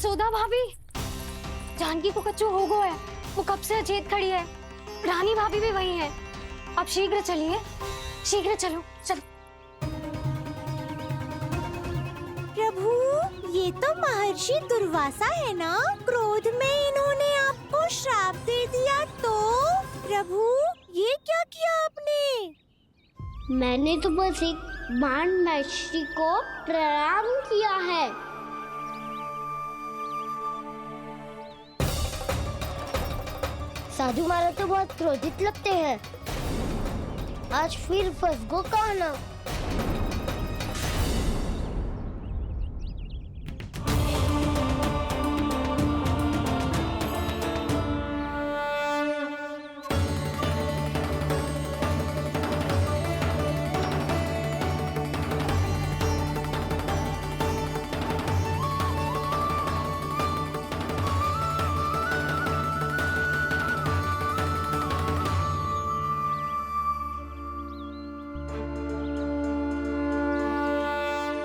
जसोदा भाभी, जानकी को कच्चू हो गो है, वो कब से अचेत खड़ी है। रानी भाभी भी वही है। अब शीघ्र चलिए, शीघ्र चलो चलो। प्रभु, ये तो महर्षि दुर्वासा है ना? क्रोध में इन्होंने आपको श्राप दे दिया तो? प्रभु, ये क्या किया आपने? मैंने तो बस एक बाण महर्षि को प्रणाम किया है। साधु महाराज तो बहुत क्रोधित लगते हैं। आज फिर फंस गो कहना।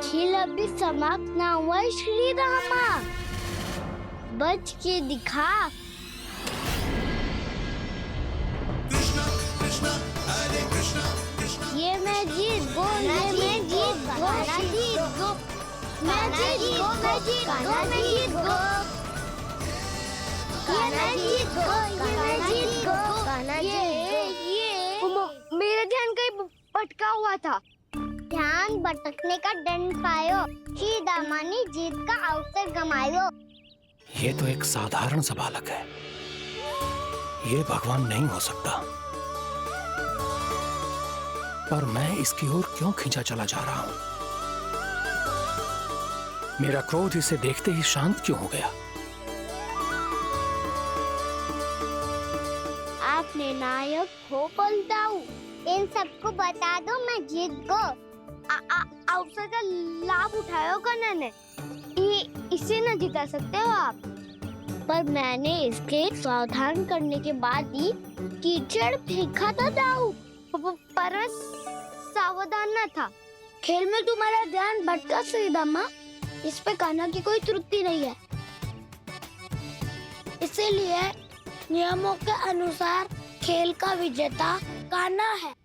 खेल अभी समाप्त ना हुआ श्री रामा, बच के दिखा। ये मैं जीत गो, ये मैं जीत गो, जीत गो, मैं जीत गो, मैं जीत गो, मैं जीत गो, ये मैं जीत गो, ये मैं जीत गो, ये मेरा ध्यान कहीं भटका हुआ था। ध्यान भटकने का दंड पायो, श्री दामा ने जीत का अवसर गमायो। ये तो एक साधारण सा बालक है, ये भगवान नहीं हो सकता। पर मैं इसकी ओर क्यों खींचा चला जा रहा हूं? मेरा क्रोध इसे देखते ही शांत क्यों हो गया? आपने नायक हो पलटाऊ, इन सबको बता दो मैं जीत गो। अवसर का लाभ उठायो कन्या ने, इसे न जिता सकते हो आप। पर मैंने इसके सावधान करने के बाद ही कीचड़ फेंका था दाऊ, पर मैं सावधान न था। खेल में तुम्हारा ध्यान भटका श्री दामा, इस पे कान्हा की कोई त्रुटि नहीं है। इसीलिए नियमों के अनुसार खेल का विजेता कान्हा है।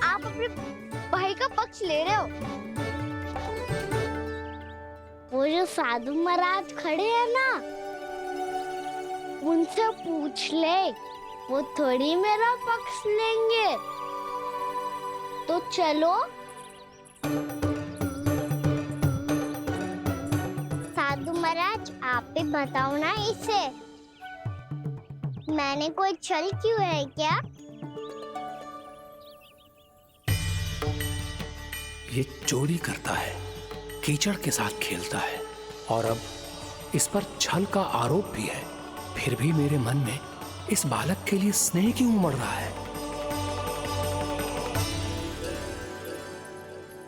आप अपने भाई का पक्ष ले रहे हो। वो जो साधु महाराज खड़े हैं ना, उनसे पूछ ले, वो थोड़ी मेरा पक्ष लेंगे। तो चलो। साधु महाराज, आप भी बताओ ना इसे, मैंने कोई छल क्यों है क्या? ये चोरी करता है, कीचड़ के साथ खेलता है, और अब इस पर छल का आरोप भी है। फिर भी मेरे मन में इस बालक के लिए स्नेह क्यों उमड़ रहा है?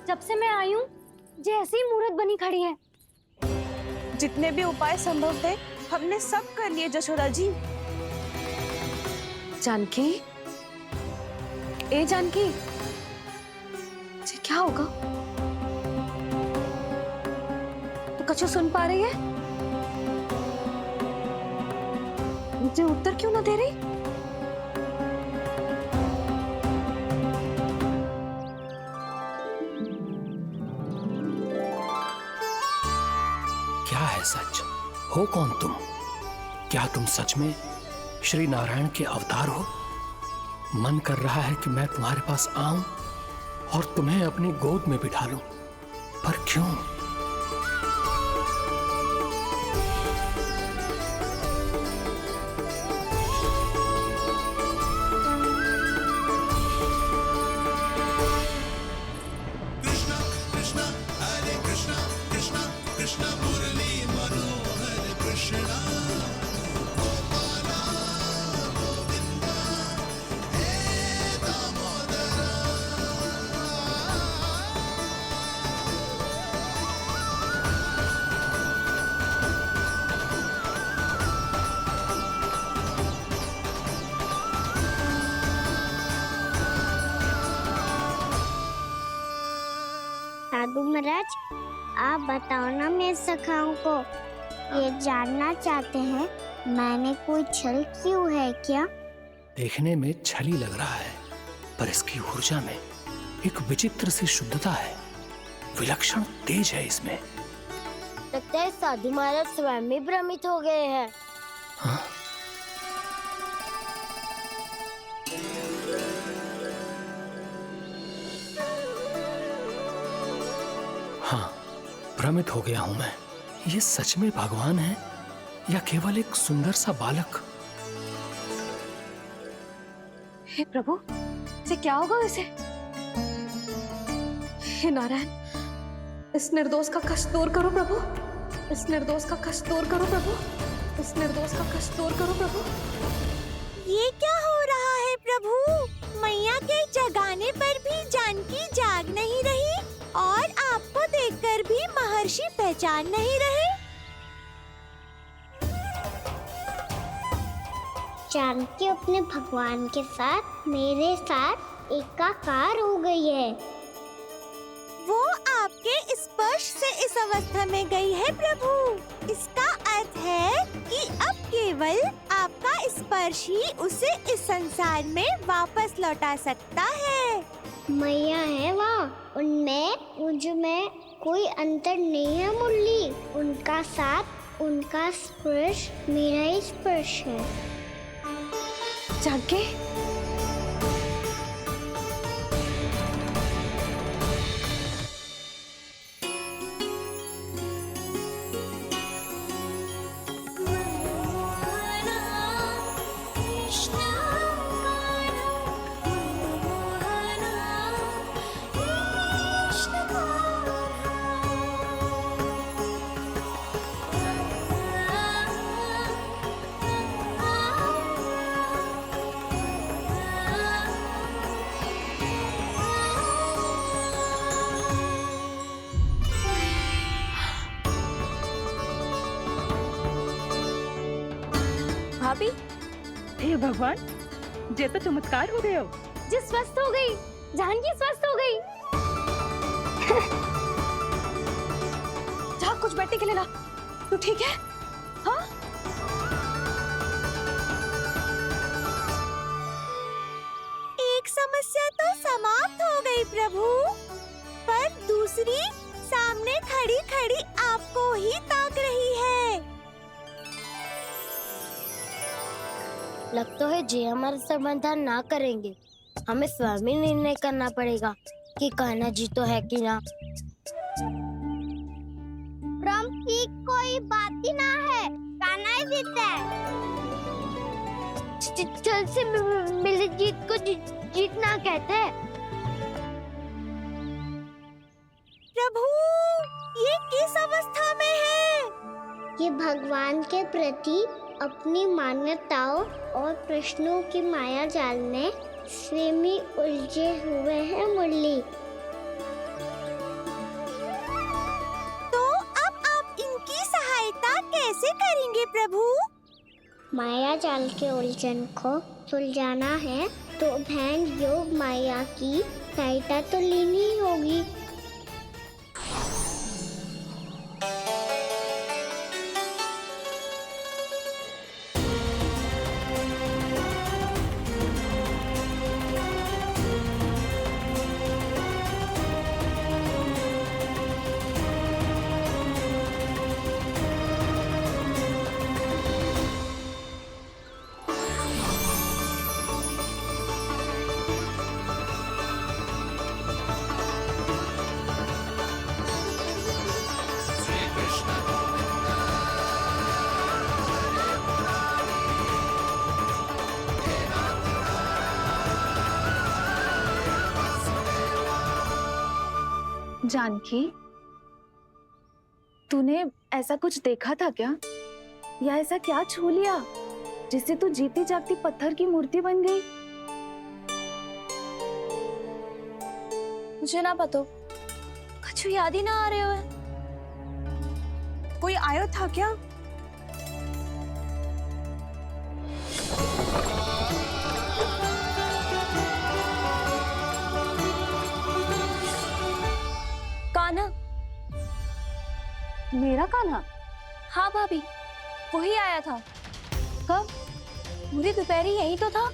जब से मैं आई हूँ, जैसी ही मूर्त बनी खड़ी है। जितने भी उपाय संभव थे हमने सब कर लिए जशोदा जी। जानकी, ए जानकी, ये क्या होगा? तो कछु सुन पा रही है? मुझे उत्तर क्यों ना दे रही? क्या है सच? हो कौन तुम? क्या तुम सच में श्री नारायण के अवतार हो? मन कर रहा है कि मैं तुम्हारे पास आऊं और तुम्हें अपनी गोद में बिठा लूं, पर क्यों? साधु महाराज, आप बताओ ना मेरे सखाओं को, ये जानना चाहते हैं मैंने कोई छल क्यों है क्या? देखने में छली लग रहा है, पर इसकी ऊर्जा में एक विचित्र सी शुद्धता है, विलक्षण तेज है इसमें। लगता है साधु महाराज स्वयं भी भ्रमित हो गए हैं। हाँ? हाँ, भ्रमित हो गया हूं मैं। ये सच में भगवान है या केवल एक सुंदर सा बालक? हे प्रभु, इसे क्या होगा इसे? हे नारायण, इस निर्दोष का कष्ट दूर करो प्रभु, इस निर्दोष का कष्ट दूर करो प्रभु, इस निर्दोष का कष्ट दूर करो प्रभु। ये क्या हो रहा है प्रभु? मैया के जगाने पर भी जानकी जाग नहीं रही और आपको देखकर भी महर्षि पहचान नहीं रहे। जानकी अपने भगवान के साथ मेरे साथ एकाकार हो गई है। वो आपके स्पर्श से इस अवस्था में गई है प्रभु। इसका अर्थ है कि अब केवल आपका स्पर्श ही उसे इस संसार में वापस लौटा सकता है। मैया है वहाँ, उनमें मुझ में कोई अंतर नहीं है मुरली। उनका साथ, उनका स्पर्श मेरा ही स्पर्श है। जानकी, भाभी, हे भगवान, जे तो चमत्कार हो गए हो। जी स्वस्थ हो गई, जानकी स्वस्थ हो गई। जा कुछ बैठने के लिए ला। तू ठीक है? हाँ? एक समस्या तो समाप्त हो गई प्रभु, पर दूसरी सामने खड़ी खड़ी आपको ही ताक रही है। लगता है जी हमारा समाधान ना करेंगे। हमें स्वयं ही निर्णय करना पड़ेगा कि कान्हा जी तो है कि ना। ब्रह्म की कोई बात ही ना है, कान्हा ही जीता है। छल से मिली जीत को जीतना कहते हैं। प्रभु, ये किस अवस्था में है? ये भगवान के प्रति अपनी मान्यताओं और प्रश्नों की माया जाल में स्वयं ही उलझे हुए हैं मुरली। तो अब आप इनकी सहायता कैसे करेंगे प्रभु? माया जाल के उलझन को सुलझाना है तो बहन योग माया की सहायता तो लेनी ही होगी। जानकी, तूने ऐसा कुछ देखा था क्या? या ऐसा क्या छू लिया जिससे तू जीती जागती पत्थर की मूर्ति बन गई? मुझे ना पता, कुछ याद ही ना आ रहे हो। कोई आयो था क्या? कान्हा, कान्हा? हाँ भाभी, वही आया था। कब? पूरी दोपहर यही तो था।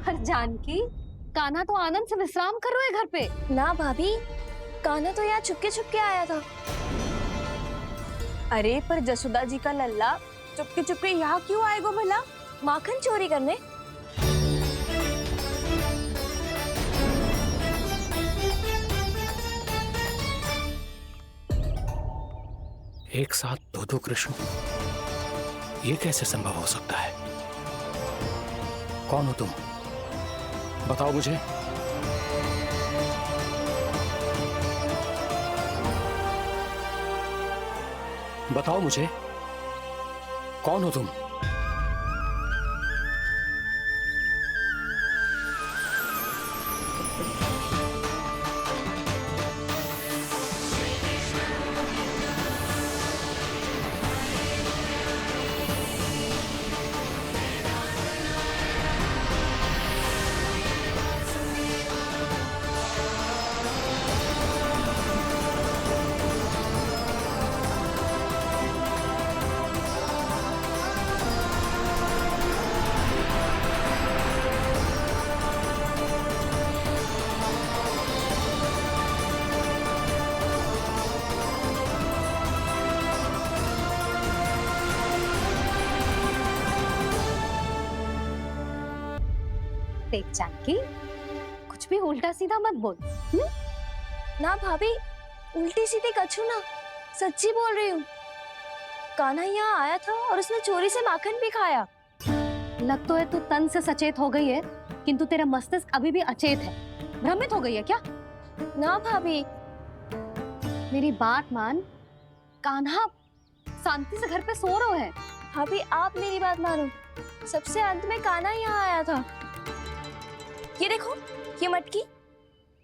हर जानकी, कान्हा तो आनंद से विश्राम कर रहे घर पे। ना भाभी, कान्हा तो यहाँ चुपके चुपके आया था। अरे पर जसोदा जी का लल्ला चुपके चुपके यहाँ क्यों आएगा भला? माखन चोरी करने? एक साथ दो कृष्ण, ये कैसे संभव हो सकता है? कौन हो तुम? बताओ मुझे। बताओ मुझे, कौन हो तुम? देख जानकी, कुछ भी उल्टा सीधा मत बोल। ना भाभी, उल्टी सीधी कछू ना, सच्ची बोल रही हूँ। कान्हा यहाँ आया था और उसने चोरी से माखन भी खाया। लग तो है तू तन से सचेत हो गई है, किंतु तेरा मस्तिष्क अभी भी अचेत है। भ्रमित हो गई है क्या? ना भाभी। मेरी बात मान, कान्हा शांति से घर पे सो रहा है। भाभी आप मेरी बात मानो, सबसे अंत में कान्हा यहाँ आया था। ये देखो, ये मटकी,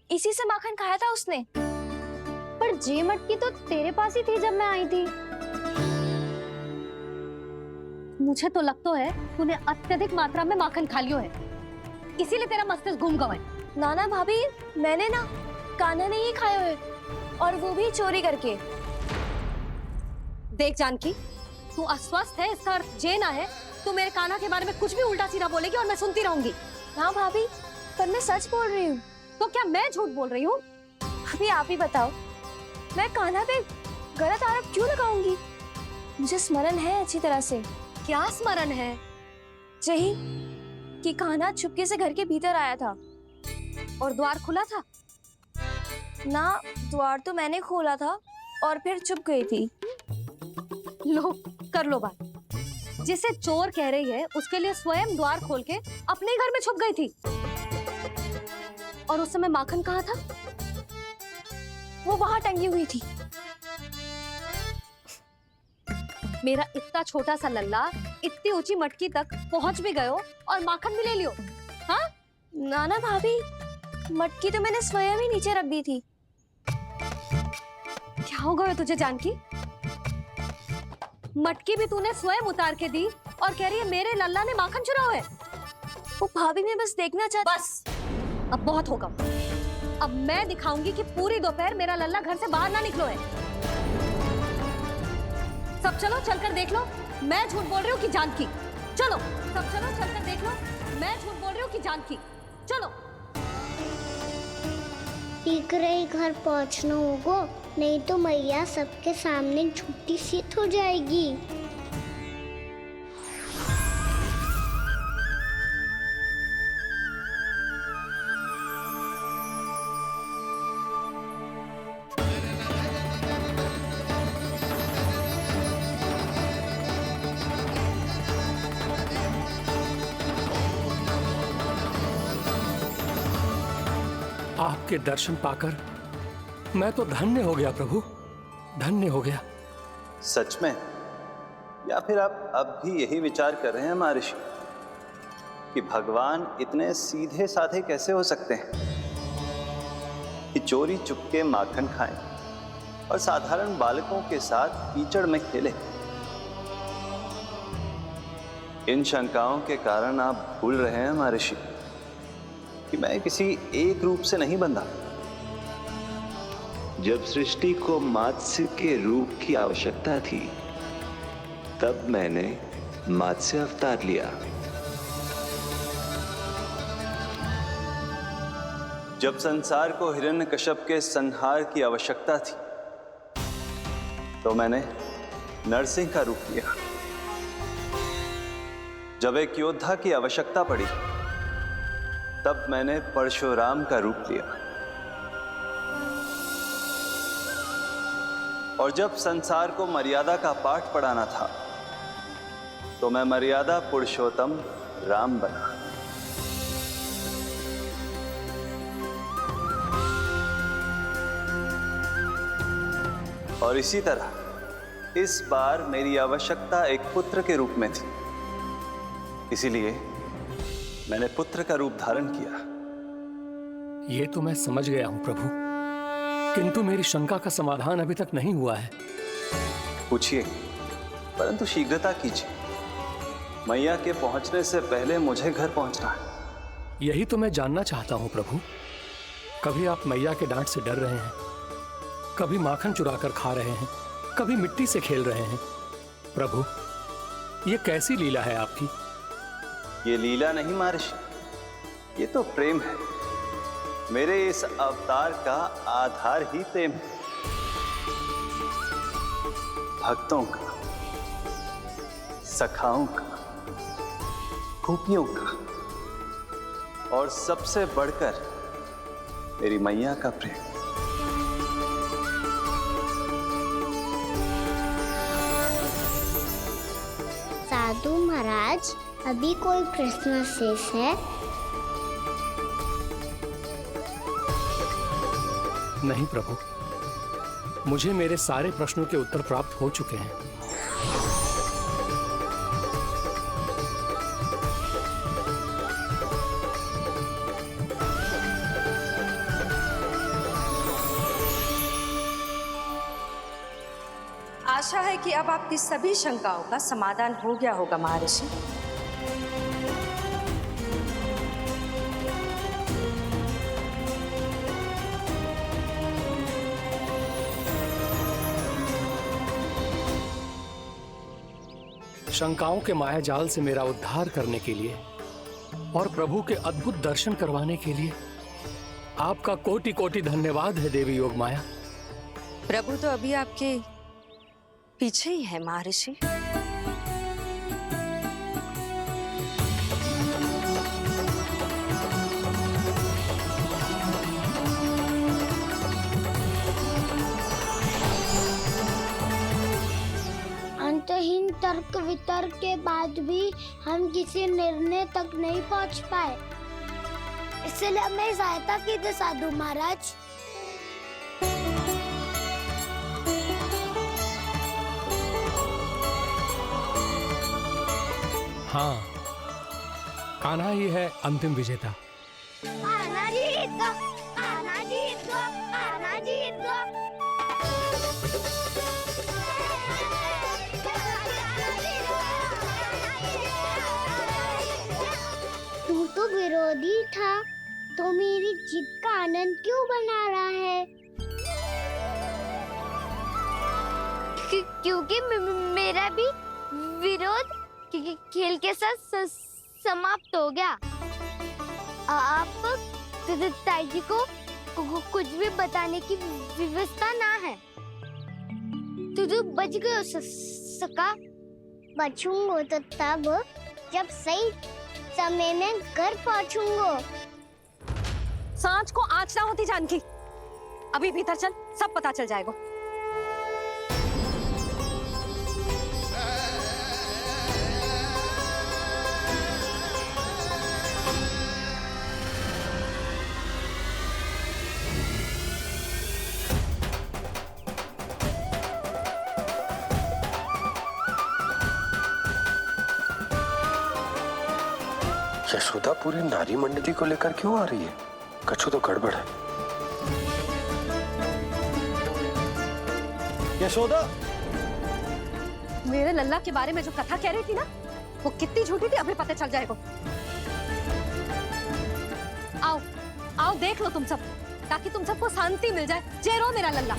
इसी से माखन खाया था उसने। पर जे मटकी तो तेरे पास ही थी जब मैं आई थी। मुझे तो लगता है तूने अत्यधिक मात्रा में माखन खा लियो है, इसीलिए तेरा मस्तिष्क घूम गया है। नाना भाभी, मैंने ना, कान्हा ने ही खाया है, और वो भी चोरी करके। देख जानकी, तू अस्वस्थ है, इसका अर्थ जे ना है तू मेरे कान्हा के बारे में कुछ भी उल्टा सीधा बोलेगी और मैं सुनती रहूंगी। हाँ भाभी, पर मैं सच बोल रही हूँ। तो क्या मैं झूठ बोल रही हूँ? अभी आप ही बताओ, मैं कान्हा पे गलत आरोप क्यों लगाऊंगी? मुझे स्मरण है अच्छी तरह से। क्या स्मरण है? यही कि कान्हा चुपके से घर के भीतर आया था। और द्वार खुला था? ना, द्वार तो मैंने खोला था और फिर चुप गई थी। लो, कर लो बात। जिसे चोर कह रही है उसके लिए स्वयं द्वार खोल के अपने घर में छुप गई थी। और उस समय माखन कहाँ था? वो वहां टंगी हुई थी। मेरा इतना छोटा सा लल्ला इतनी ऊंची मटकी तक पहुंच भी गयो और माखन भी ले लियो। हाँ? नाना भाभी, मटकी तो मैंने स्वयं ही नीचे रख दी थी। क्या हो गया तुझे जानकी? मटकी भी तूने स्वयं उतार के दी और कह रही है मेरे लल्ला ने माखन चुराया है। वो भाभी मैं बस देखना चाहती। बस, अब बहुत होगा। अब मैं दिखाऊंगी कि पूरी दोपहर मेरा लल्ला घर से बाहर ना निकलो है। सब चलो, चलकर देख लो मैं झूठ बोल रही हूँ कि जानकी। चलो सब चलो, चलकर देख लो मैं झूठ बोल रही हूँ कि जानकी। चलो। शीघ्र ही घर पहुंचना होगा, नहीं तो मैया सबके सामने झूठी सिद्ध हो जाएगी। आपके दर्शन पाकर मैं तो धन्य हो गया प्रभु, धन्य हो गया। सच में? या फिर आप अब भी यही विचार कर रहे हैं महर्षि कि भगवान इतने सीधे साधे कैसे हो सकते हैं कि चोरी चुपके माखन खाएं और साधारण बालकों के साथ कीचड़ में खेले? इन शंकाओं के कारण आप भूल रहे हैं महर्षि कि मैं किसी एक रूप से नहीं बंधा। जब सृष्टि को मत्स्य के रूप की आवश्यकता थी, तब मैंने मत्स्य अवतार लिया। जब संसार को हिरण्यकश्यप के संहार की आवश्यकता थी, तो मैंने नरसिंह का रूप लिया। जब एक योद्धा की आवश्यकता पड़ी, तब मैंने परशुराम का रूप लिया। और जब संसार को मर्यादा का पाठ पढ़ाना था, तो मैं मर्यादा पुरुषोत्तम राम बना। और इसी तरह इस बार मेरी आवश्यकता एक पुत्र के रूप में थी, इसीलिए मैंने पुत्र का रूप धारण किया। ये तो मैं समझ गया हूं प्रभु, किंतु मेरी शंका का समाधान अभी तक नहीं हुआ है। पूछिए, परंतु शीघ्रता कीजिए। मैया के पहुंचने से पहले मुझे घर पहुंचना है। यही तो मैं जानना चाहता हूं प्रभु। कभी आप मैया के डांट से डर रहे हैं, कभी माखन चुराकर खा रहे हैं, कभी मिट्टी से खेल रहे हैं। प्रभु, ये कैसी लीला है आपकी? ये लीला नहीं महर्षि, ये तो प्रेम है। मेरे इस अवतार का आधार ही प्रेम है। भक्तों का, सखाओं का, गोपियों का, और सबसे बढ़कर मेरी मैया का प्रेम। साधु महाराज, अभी कोई प्रश्न शेष है? नहीं प्रभु, मुझे मेरे सारे प्रश्नों के उत्तर प्राप्त हो चुके हैं। आशा है कि अब आपकी सभी शंकाओं का समाधान हो गया होगा महर्षि। शंकाओं के मायाजाल से मेरा उद्धार करने के लिए और प्रभु के अद्भुत दर्शन करवाने के लिए आपका कोटि कोटि धन्यवाद है देवी योगमाया। प्रभु तो अभी आपके पीछे ही है महर्षि। अंतहीन तर्क वितर्क के बाद भी हम किसी निर्णय तक नहीं पहुंच पाए, इसलिए हमें सहायता कीजिए साधु महाराज। हाँ, कान्हा ही है अंतिम विजेता। कान्हा जीत गो, कान्हा जीत गो, कान्हा जीत गो। तू तो विरोधी था, तो मेरी जीत का आनंद क्यों बना रहा है? क्योंकि मेरा भी विरोध खेल के साथ समाप्त हो गया। आप ताई जी को कुछ भी बताने की व्यवस्था ना है। तू बच गए सका। बचूंगा तो तब जब सही समय में घर पहुंचूंगा। सांच को आँच ना होती जानकी। अभी भीतर चल, सब पता चल जाएगा। यशोदा पूरी नारी मंडली को लेकर क्यों आ रही है? कछु तो गड़बड़ है। यशोदा, मेरे लल्ला के बारे में जो कथा कह रही थी ना, वो कितनी झूठी थी अभी पता चल जाएगा। आओ, आओ देख लो तुम सब, ताकि तुम सबको शांति मिल जाए। जय रो मेरा लल्ला।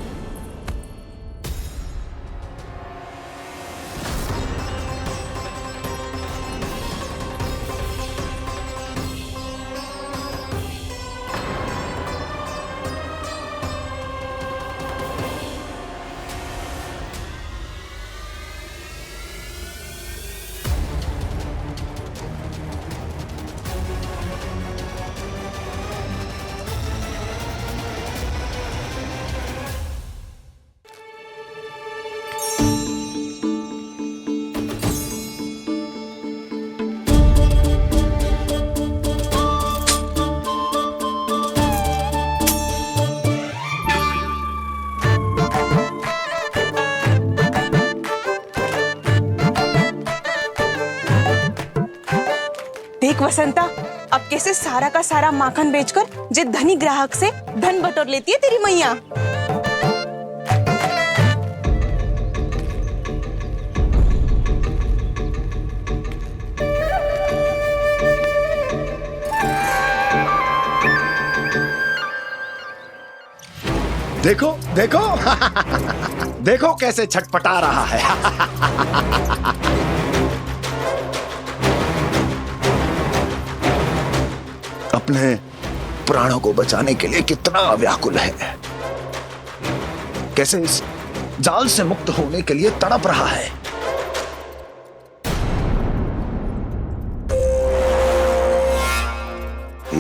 देख वसंता, अब कैसे सारा का सारा माखन बेचकर जे धनी ग्राहक से धन बटोर लेती है तेरी मैया। देखो देखो देखो कैसे छटपटा रहा है। अपने प्राणों को बचाने के लिए कितना व्याकुल है, कैसे इस जाल से मुक्त होने के लिए तड़प रहा है।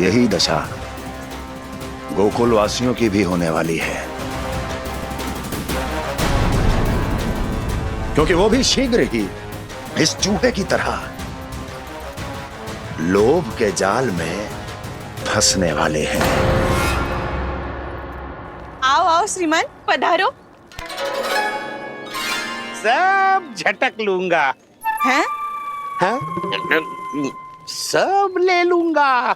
यही दशा गोकुल वासियों की भी होने वाली है, क्योंकि वो भी शीघ्र ही इस चूहे की तरह लोभ के जाल में फंसने वाले हैं। आओ आओ श्रीमान, पधारो। सब झटक लूंगा। हैं? हाँ? सब ले लूंगा।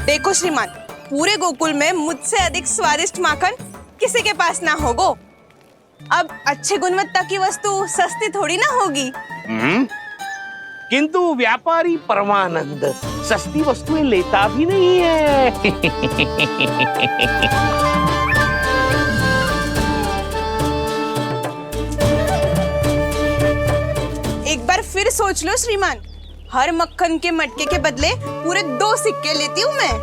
देखो श्रीमान, पूरे गोकुल में मुझसे अधिक स्वादिष्ट माखन किसी के पास ना होगो। अब अच्छे गुणवत्ता की वस्तु सस्ती थोड़ी ना होगी। किंतु व्यापारी परमानंद सस्ती वस्तुएं लेता भी नहीं है। एक बार फिर सोच लो श्रीमान, हर मक्खन के मटके के बदले पूरे 2 सिक्के लेती हूँ मैं।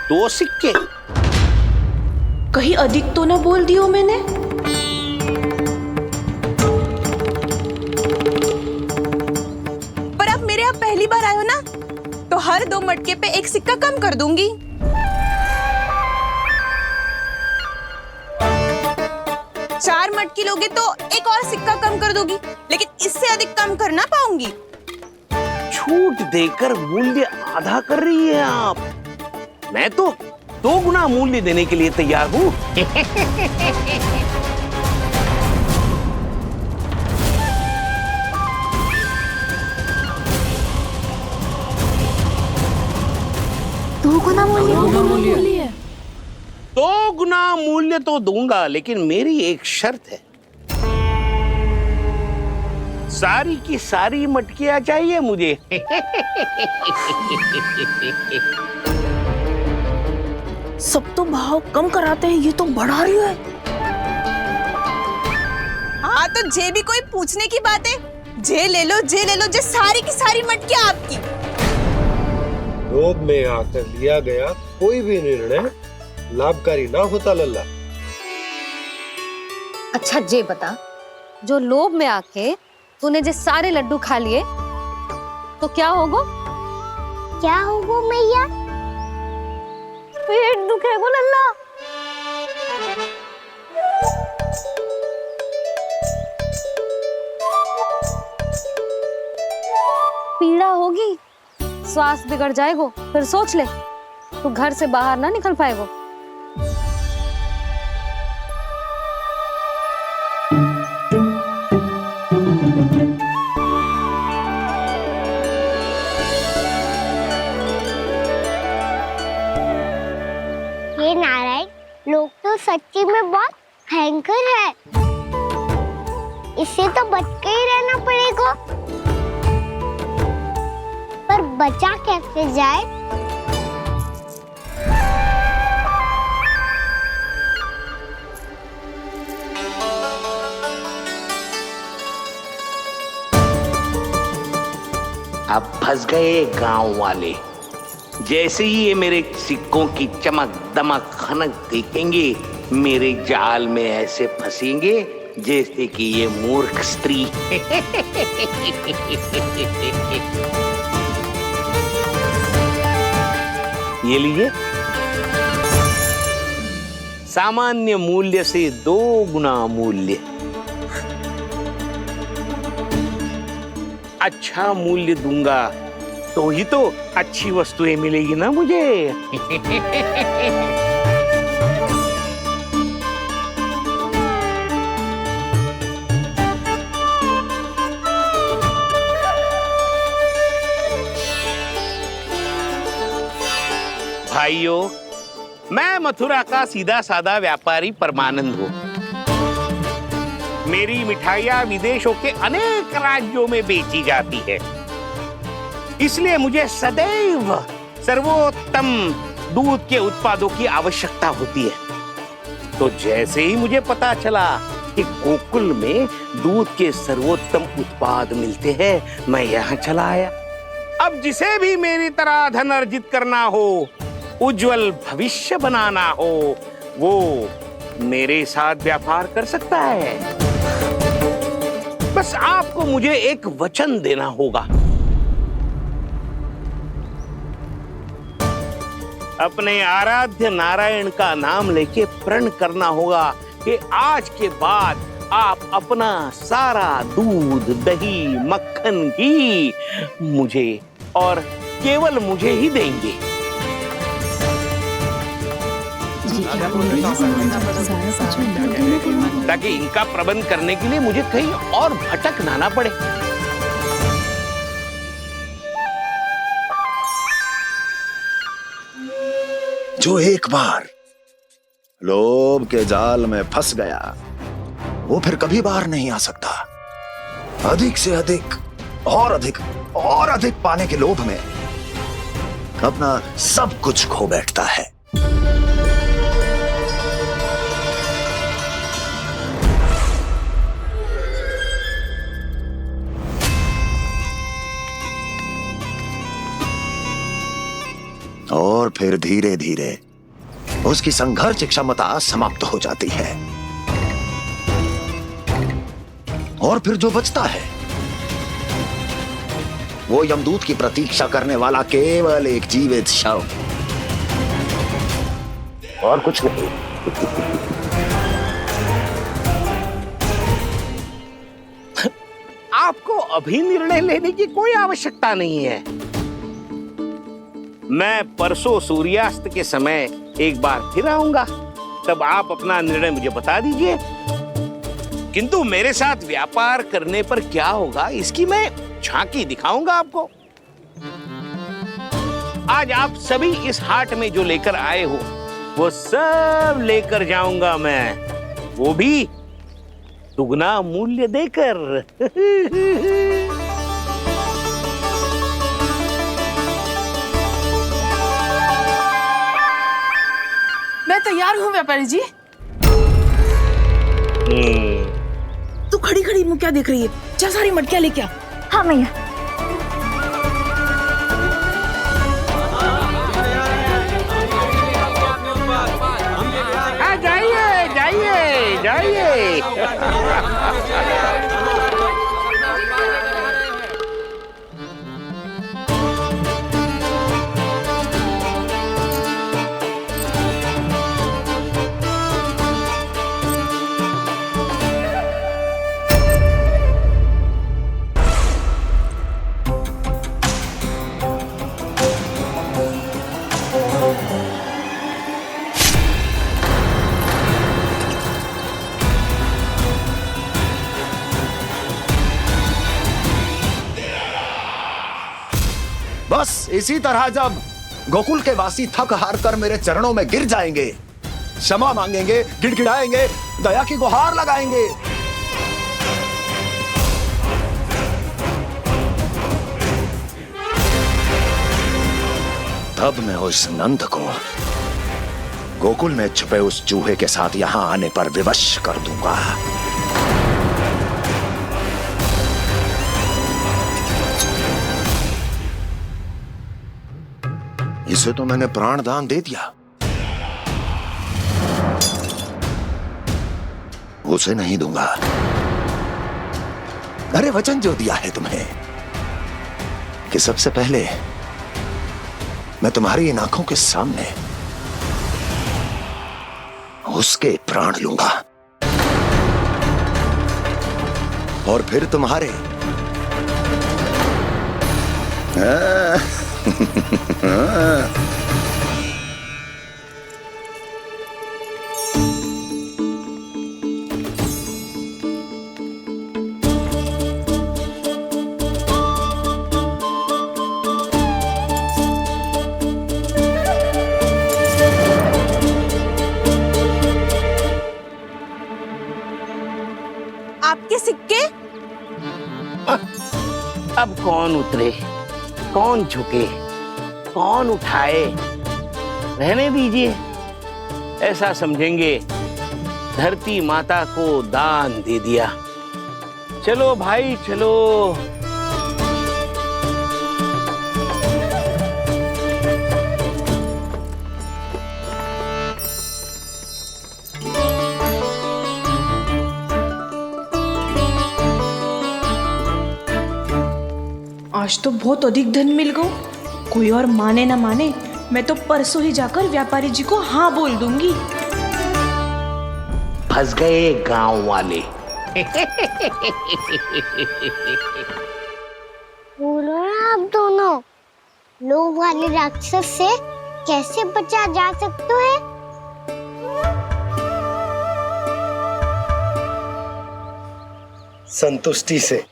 2 सिक्के? कहीं अधिक तो ना बोल दियो मैंने? पर आप मेरे यहाँ पहली बार आए हो ना, तो हर 2 मटके पे 1 सिक्का कम कर दूंगी। चार मटकी लोगे तो 1 और सिक्का कम कर दोगी, लेकिन इससे अधिक कम कर ना पाऊंगी। छूट देकर मूल्य आधा कर रही है आप। मैं तो 2 गुना मूल्य देने के लिए तैयार हूँ। दो गुना मूल्य? 2 गुना मूल्य तो दूंगा, लेकिन मेरी एक शर्त है। सारी की सारी मटकियां चाहिए मुझे। सब तो भाव कम कराते हैं, ये तो बढ़ा रही है। हाँ तो जे भी कोई पूछने की बात है, जे ले लो, जे सारी की सारी मटकियां आपकी। लोभ में आकर लिया गया कोई भी निर्णय लाभकारी ना होता लल्ला। अच्छा जे बता, जो लोभ में आके तूने जो सारे लड्डू खा लिए तो क्या होगा? क्या होगा मैया? पेट दुखेगा लल्ला। पीड़ा होगी, स्वास्थ्य बिगड़ जाएगा, फिर सोच ले तू घर से बाहर ना निकल पाएगा। ये नारायण, लोग तो सच्ची में बहुत भयंकर है। इससे तो बच के ही रहना पड़ेगा। पर बचा कैसे जाए? अब फंस गए गांव वाले। जैसे ही ये मेरे सिक्कों की चमक दमक खनक देखेंगे, मेरे जाल में ऐसे फंसेंगे जैसे कि ये मूर्ख स्त्री। ये लीजिए, सामान्य मूल्य से 2 गुना मूल्य। अच्छा मूल्य दूंगा तो ही तो अच्छी वस्तुएं मिलेगी ना मुझे। भाइयों, मैं मथुरा का सीधा साधा व्यापारी परमानंद हूँ। मेरी मिठाइयाँ विदेशों के अनेक राज्यों में बेची जाती है, इसलिए मुझे सदैव सर्वोत्तम दूध के उत्पादों की आवश्यकता होती है। तो जैसे ही मुझे पता चला कि गोकुल में दूध के सर्वोत्तम उत्पाद मिलते हैं, मैं यहाँ चला आया। अब जिसे भी मेरी तरह धन अर्जित करना हो, उज्जवल भविष्य बनाना हो, वो मेरे साथ व्यापार कर सकता है। बस आपको मुझे एक वचन देना होगा। अपने आराध्य नारायण का नाम लेके प्रण करना होगा कि आज के बाद आप अपना सारा दूध, दही, मक्खन, घी मुझे और केवल मुझे ही देंगे। ताकि इनका प्रबंध करने के लिए मुझे कहीं और भटकना ना पड़े। जो एक बार लोभ के जाल में फंस गया, वो फिर कभी बाहर नहीं आ सकता। अधिक से अधिक और अधिक और अधिक पाने के लोभ में अपना सब कुछ खो बैठता है। और फिर धीरे धीरे उसकी संघर्ष क्षमता समाप्त हो जाती है, और फिर जो बचता है वो यमदूत की प्रतीक्षा करने वाला केवल एक जीवित शव, और कुछ नहीं। आपको अभी निर्णय लेने की कोई आवश्यकता नहीं है। मैं परसों सूर्यास्त के समय एक बार फिर आऊंगा, तब आप अपना निर्णय मुझे बता दीजिए। किंतु मेरे साथ व्यापार करने पर क्या होगा, इसकी मैं झांकी दिखाऊंगा आपको। आज आप सभी इस हाट में जो लेकर आए हो, वो सब लेकर जाऊंगा मैं, वो भी दुगना मूल्य देकर। मैं तैयार हूँ व्यापारी जी। तू खड़ी खड़ी मुँह क्या देख रही है? चल सारी मटकियाँ लेके आ। हाँ मैया। जाइए जाइए जाइए। बस इसी तरह जब गोकुल के वासी थक हार कर मेरे चरणों में गिर जाएंगे, क्षमा मांगेंगे, गिड़गिड़ाएंगे, दया की गुहार लगाएंगे, तब मैं उस नंद को गोकुल में छुपे उस चूहे के साथ यहां आने पर विवश कर दूंगा। इसे तो मैंने प्राण दान दे दिया, उसे नहीं दूंगा। अरे वचन जो दिया है तुम्हें कि सबसे पहले मैं तुम्हारी इन आंखों के सामने उसके प्राण लूंगा और फिर तुम्हारे। आपके सिक्के? अब कौन उतरे, कौन झुके, कौन उठाए? रहने दीजिए, ऐसा समझेंगे धरती माता को दान दे दिया। चलो भाई चलो। आज तो बहुत अधिक धन मिल गया। कोई और माने ना माने, मैं तो परसों ही जाकर व्यापारी जी को हाँ बोल दूंगी। फंस गए गांव वाले। बोलो ना आप दोनों, लोभ वाले राक्षस से कैसे बचा जा सकता है? संतुष्टि से।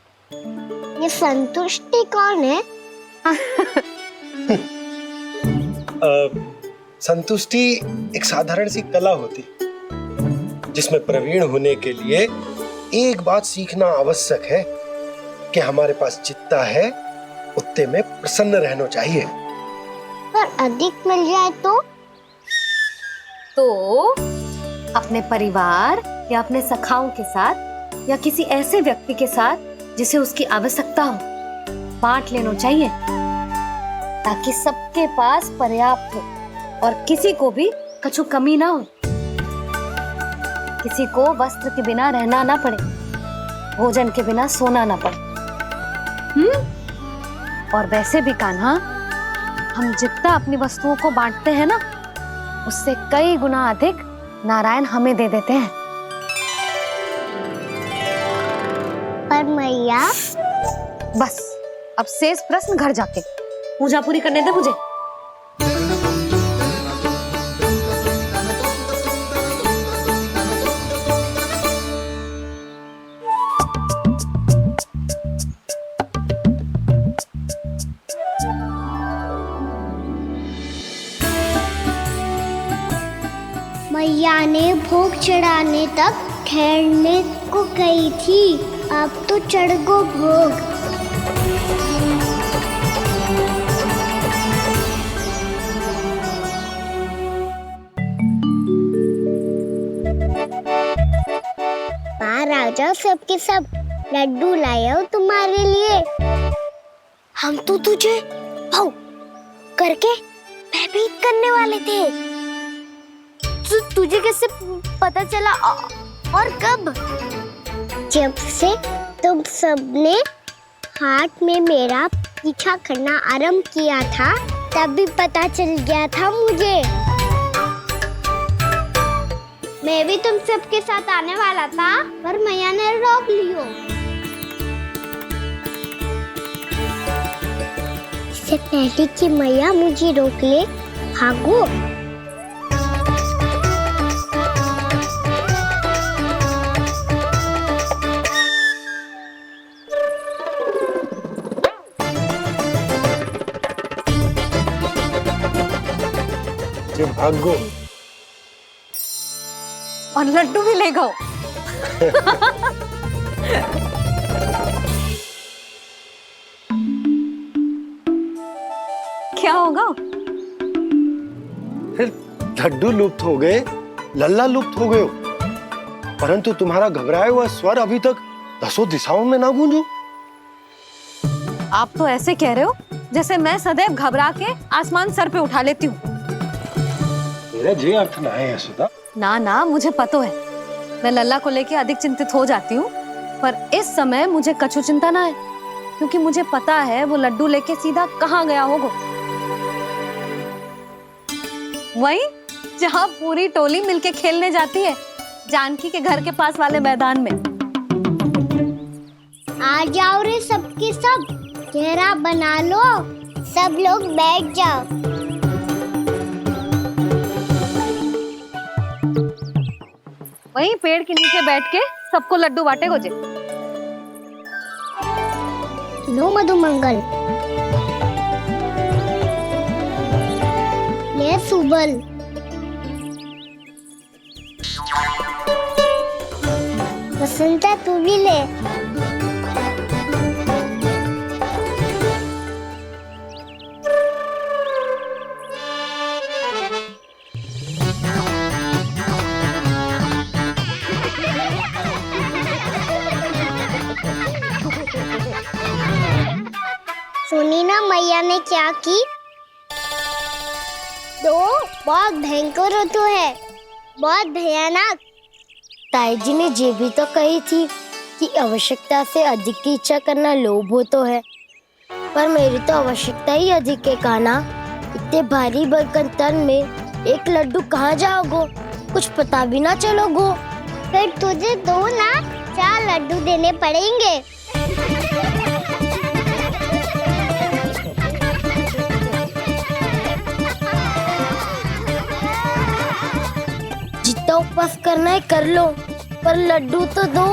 ये संतुष्टि कौन है? संतुष्टि एक साधारण सी कला होती जिसमें प्रवीण होने के लिए एक बात सीखना आवश्यक है कि हमारे पास जितना है उतने में प्रसन्न रहना चाहिए। पर अधिक मिल जाए तो अपने परिवार या अपने सखाओं के साथ या किसी ऐसे व्यक्ति के साथ जिसे उसकी आवश्यकता हो बांट लेना चाहिए, ताकि सबके पास पर्याप्त हो और किसी को भी कछु कमी ना हो, किसी को वस्त्र के बिना रहना ना पड़े, भोजन के बिना सोना ना पड़े। और वैसे भी कान्हा, हम जितना अपनी वस्तुओं को बांटते हैं ना, उससे कई गुना अधिक नारायण हमें दे देते हैं। पर मैया, बस अब शेष प्रश्न घर जाके पूजा पूरी करने दे मुझे। मैया ने भोग चढ़ाने तक ठहरने को कही थी, अब तो चढ़ गो भोग। बाहर आ जाओ, सबके सब लड्डू लाए हो तुम्हारे लिए। हम तो तुझे भाव करके भयभीत करने वाले थे। तुझे कैसे पता चला और कब? जब से तुम सबने हाथ में मेरा पीछा करना आरंभ किया था, तभी पता चल गया था मुझे। मैं भी तुम सबके साथ आने वाला था, पर मैया ने रोक लियो। इससे पहले कि मैया मुझे रोक ले, भागो। भागो और लड्डू भी ले गो। क्या होगा? लड्डू लुप्त हो गए, लल्ला लुप्त हो गए हो, परंतु तुम्हारा घबराया हुआ स्वर अभी तक दसों दिशाओं में ना गूंजो। आप तो ऐसे कह रहे हो जैसे मैं सदैव घबरा के आसमान सर पे उठा लेती हूँ। मेरा ये अर्थ ना है यशोदा। ना ना, मुझे पता है, मैं लल्ला को लेके अधिक चिंतित हो जाती हूँ, पर इस समय मुझे कछु चिंता ना है, क्योंकि मुझे पता है वो लड्डू लेके सीधा कहाँ गया होगा। वही जहाँ पूरी टोली मिलके खेलने जाती है, जानकी के घर के पास वाले मैदान में। आ जाओ रे सबके सब, घेरा बना लो, सब लोग बैठ जाओ। वहीं पेड़ के नीचे बैठ के सबको लड्डू बांटे गोजे। लो मधुमंगल, ले सुबल, बसंता तू भी ले। सुनी ना मैया ने क्या की? तो बहुत भयंकर ऋतु है, बहुत भयानक। ताई जी ने ये भी तो कही थी कि आवश्यकता से अधिक की इच्छा करना लोभ हो तो है, पर मेरी तो आवश्यकता ही अधिक है कान्हा। इतने भारी भरकम तन में एक लड्डू कहाँ जाओगो, कुछ पता भी ना चलोगो। फिर तुझे 2 ना 4 लड्डू देने पड़ेंगे। जितना उपवास करना है कर लो, पर लड्डू तो दो।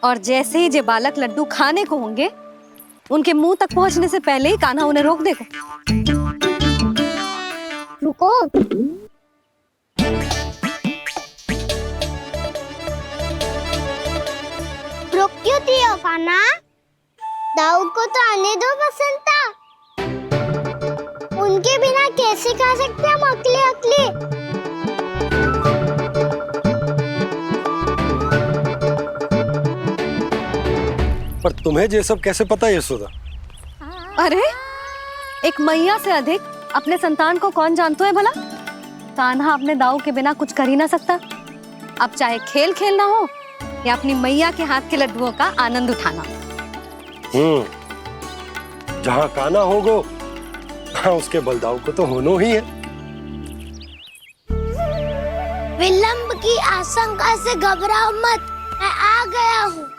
और जैसे ही जे बालक लड्डू खाने को होंगे, उनके मुंह तक पहुंचने से पहले ही कान्हा उन्हें रोक देगा। रुको, रुक क्यों दियो कान्हा? दाऊ को तो आने दो बसंता। उनके बिना कैसे खा सकते हम अकेले अकेले? पर तुम्हें ये सब कैसे पता है यशोदा? अरे, एक मैया से अधिक अपने संतान को कौन जानता है भला? कान्हा अपने दाऊ के बिना कुछ कर ही ना सकता। अब चाहे खेल खेलना हो या अपनी मैया के हाथ के लड्डुओं का आनंद उठाना। जहाँ कान्हा होगो, हाँ उसके बलदाऊ को तो होना ही है। विलंब की आशंका से घबराओ मत, मैं आ गया हूँ।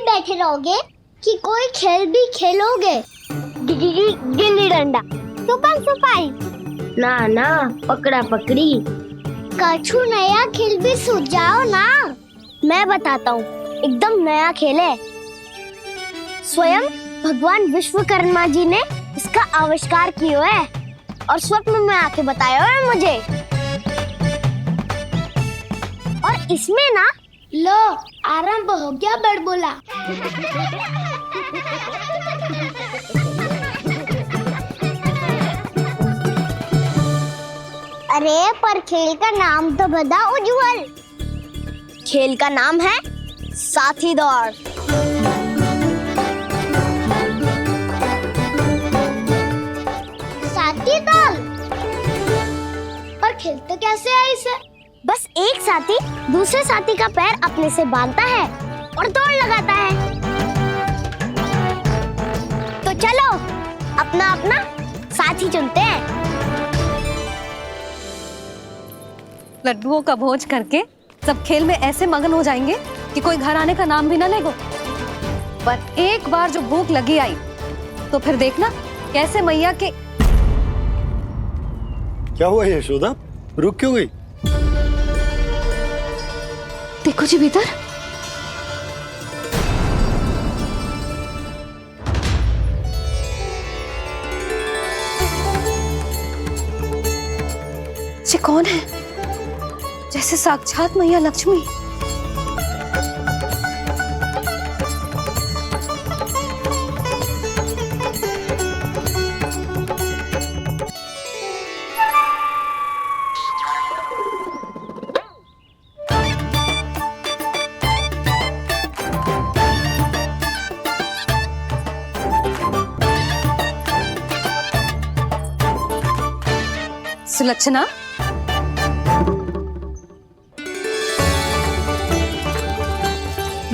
बैठे रहोगे कि कोई खेल भी खेलोगे? गिल्ली डंडा, छुपन छुपाई, ना ना पकड़ा पकड़ी, कछु नया खेल भी सुझाओ ना। मैं बताता हूँ, एकदम नया खेल है। स्वयं भगवान विश्वकर्मा जी ने इसका आविष्कार किया है और स्वप्न में आके बताया है मुझे। और इसमें ना, लो आरंभ हो गया बड़बोला। अरे पर खेल का नाम तो बता उज्जवल। खेल का नाम है साथी दौड़। साथी दौड़? पर खेलते कैसे है इसे? बस एक साथी दूसरे साथी का पैर अपने से बांधता है और दौड़ लगाता है। तो चलो अपना अपना साथी चुनते हैं। लड्डुओं का भोज करके सब खेल में ऐसे मगन हो जाएंगे कि कोई घर आने का नाम भी ना लेगो। पर एक बार जो भूख लगी आई तो फिर देखना कैसे मैया के। क्या हुआ यशोदा, रुक क्यों गई? देखो जी भीतर। ये कौन है? जैसे साक्षात मैया लक्ष्मी। सुलक्षणा,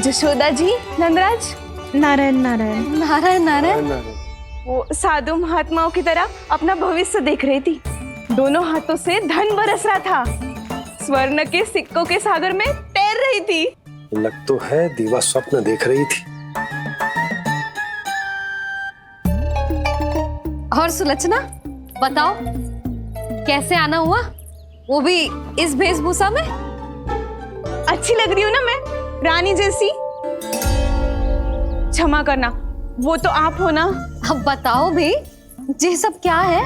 जशोदा जी, नंदराज, नारायण नारायण। नारायण नारायण। वो साधु महात्माओं की तरह अपना भविष्य देख रही थी। दोनों हाथों से धन बरस रहा था। स्वर्ण के सिक्कों के सागर में तैर रही थी। लग तो है दीवा स्वप्न देख रही थी। और सुलक्षणा बताओ कैसे आना हुआ, वो भी इस वेशभूषा में? अच्छी लग रही हूँ ना मैं, रानी जैसी? क्षमा करना, वो तो आप हो ना। अब बताओ भी ये सब क्या है?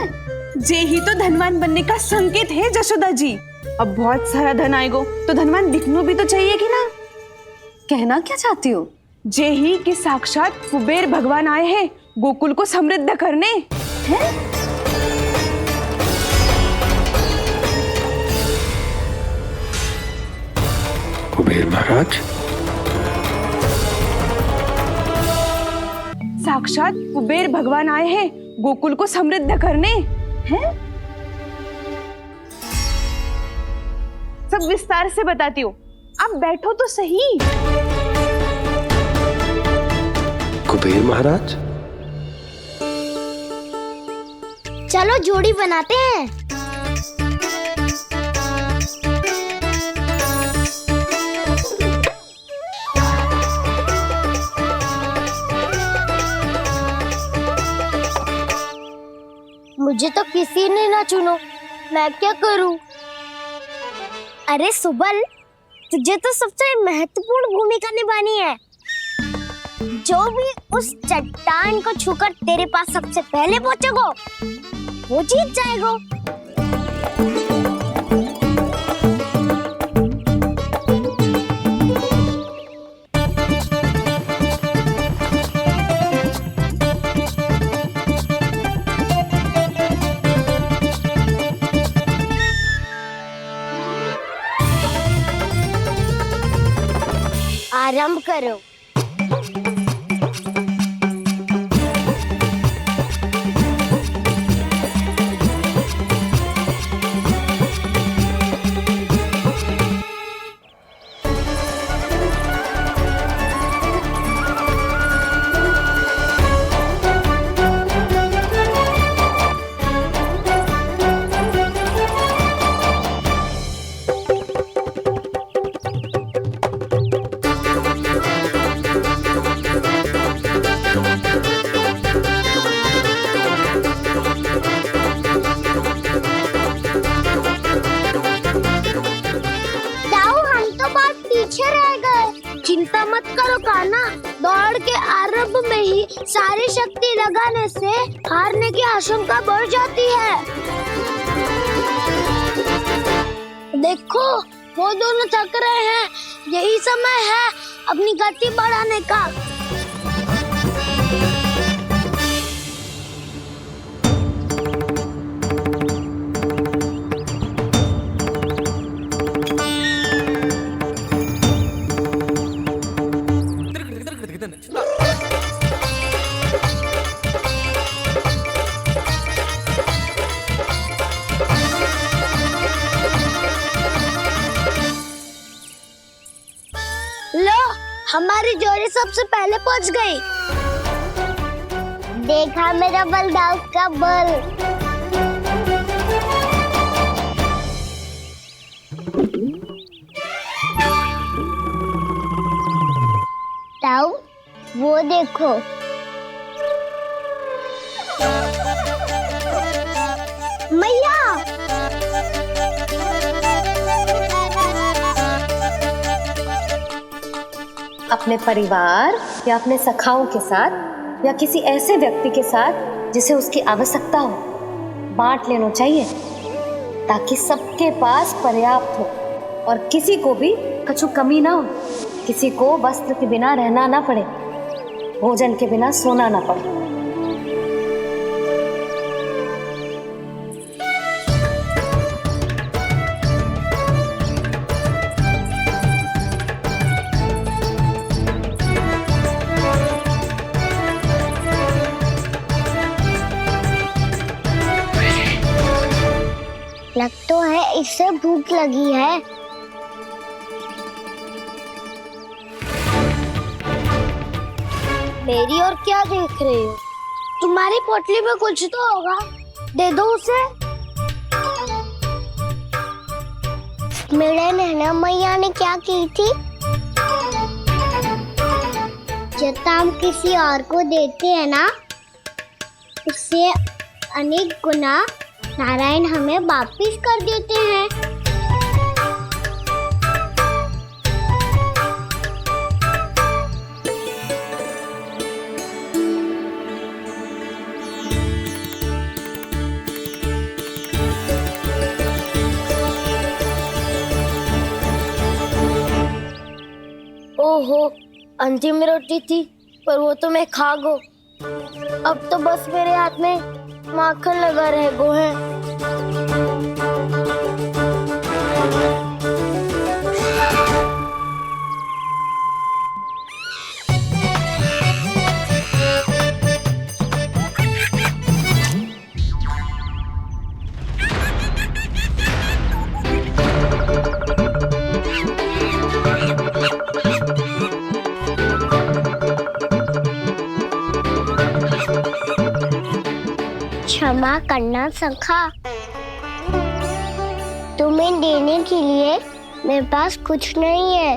जे ही तो धनवान बनने का संकेत है जशोदा जी। अब बहुत सारा धन आएगा तो धनवान दिखना भी तो चाहिए कि ना। कहना क्या चाहती हो? जे ही कि साक्षात कुबेर भगवान आए हैं गोकुल को समृद्ध करने। हैं? कुबेर महाराज? साक्षात कुबेर भगवान आए हैं गोकुल को समृद्ध करने। हैं? सब विस्तार से बताती हूँ, आप बैठो तो सही। कुबेर महाराज? चलो जोड़ी बनाते हैं। मुझे तो किसी ने ना चुनो, मैं क्या करूं? अरे सुबल, तुझे तो सबसे महत्वपूर्ण भूमिका निभानी है। जो भी उस चट्टान को छूकर तेरे पास सबसे पहले पहुंचेगा वो जीत जाएगा। आरंभ करो। चिंता मत करो कान्हा, दौड़ के आरंभ में ही सारी शक्ति लगाने से हारने की आशंका बढ़ जाती है। देखो वो दोनों थक रहे हैं, यही समय है अपनी गति बढ़ाने का। हमारी जोड़ी सबसे पहले पहुंच गई। देखा मेरा बलदाऊ का बल। ताऊ, वो देखो। मैया। अपने परिवार या अपने सखाओं के साथ या किसी ऐसे व्यक्ति के साथ जिसे उसकी आवश्यकता हो बांट लेना चाहिए, ताकि सबके पास पर्याप्त हो और किसी को भी कुछ कमी ना हो, किसी को वस्त्र के बिना रहना ना पड़े, भोजन के बिना सोना ना पड़े। लग तो है इससे भूख लगी है। मेरी और क्या देख रहे हो? तुम्हारी पोटली में कुछ तो होगा, दे दो उसे। मेरे नैना मैया ने क्या की थी? जब हम किसी और को देते हैं ना, उससे अनेक गुना नारायण हमें वापिस कर देते हैं। ओहो, अंतिम रोटी थी, पर वो तो मैं खा गो। अब तो बस मेरे हाथ में माखन लगा रह गो है। क्षमा करना सखा, तुम्हें देने के लिए मेरे पास कुछ नहीं है।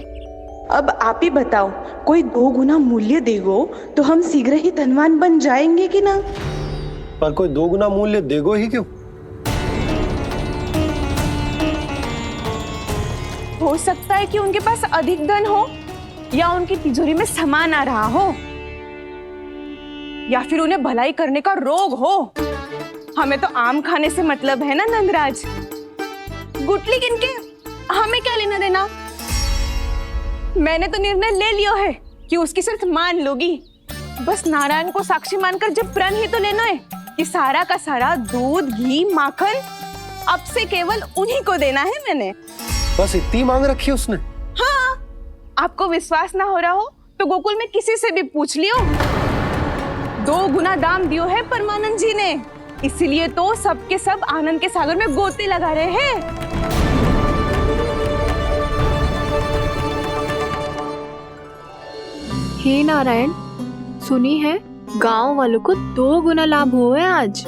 अब आप ही बताओ, कोई 2 गुना मूल्य देगो तो हम शीघ्र ही धनवान बन जाएंगे कि ना? पर कोई 2 गुना मूल्य देगो ही क्यों? हो सकता है कि उनके पास अधिक धन हो, या उनकी तिजोरी में सामान आ रहा हो, या फिर उन्हें भलाई करने का रोग हो। हमें तो आम खाने से मतलब है ना नंदराज। गुटली किनके, हमें क्या लेना देना। मैंने तो निर्णय ले लिया है कि उसकी सिर्फ मान लोगी। बस नारायण को साक्षी मानकर जब प्रण ही तो लेना है कि सारा का सारा दूध, घी, माखन अब से केवल उन्हीं को देना है मैंने। बस इतनी मांग रखी उसने? हाँ, आपको विश्वास ना हो रहा हो तो गोकुल में किसी से भी पूछ लियो। 2 गुना दाम दियो है परमानंद जी ने, इसलिए तो सबके सब आनंद के सागर में गोते लगा रहे हैं। हे नारायण, सुनी है गांव वालों को 2 गुना लाभ हुआ है आज,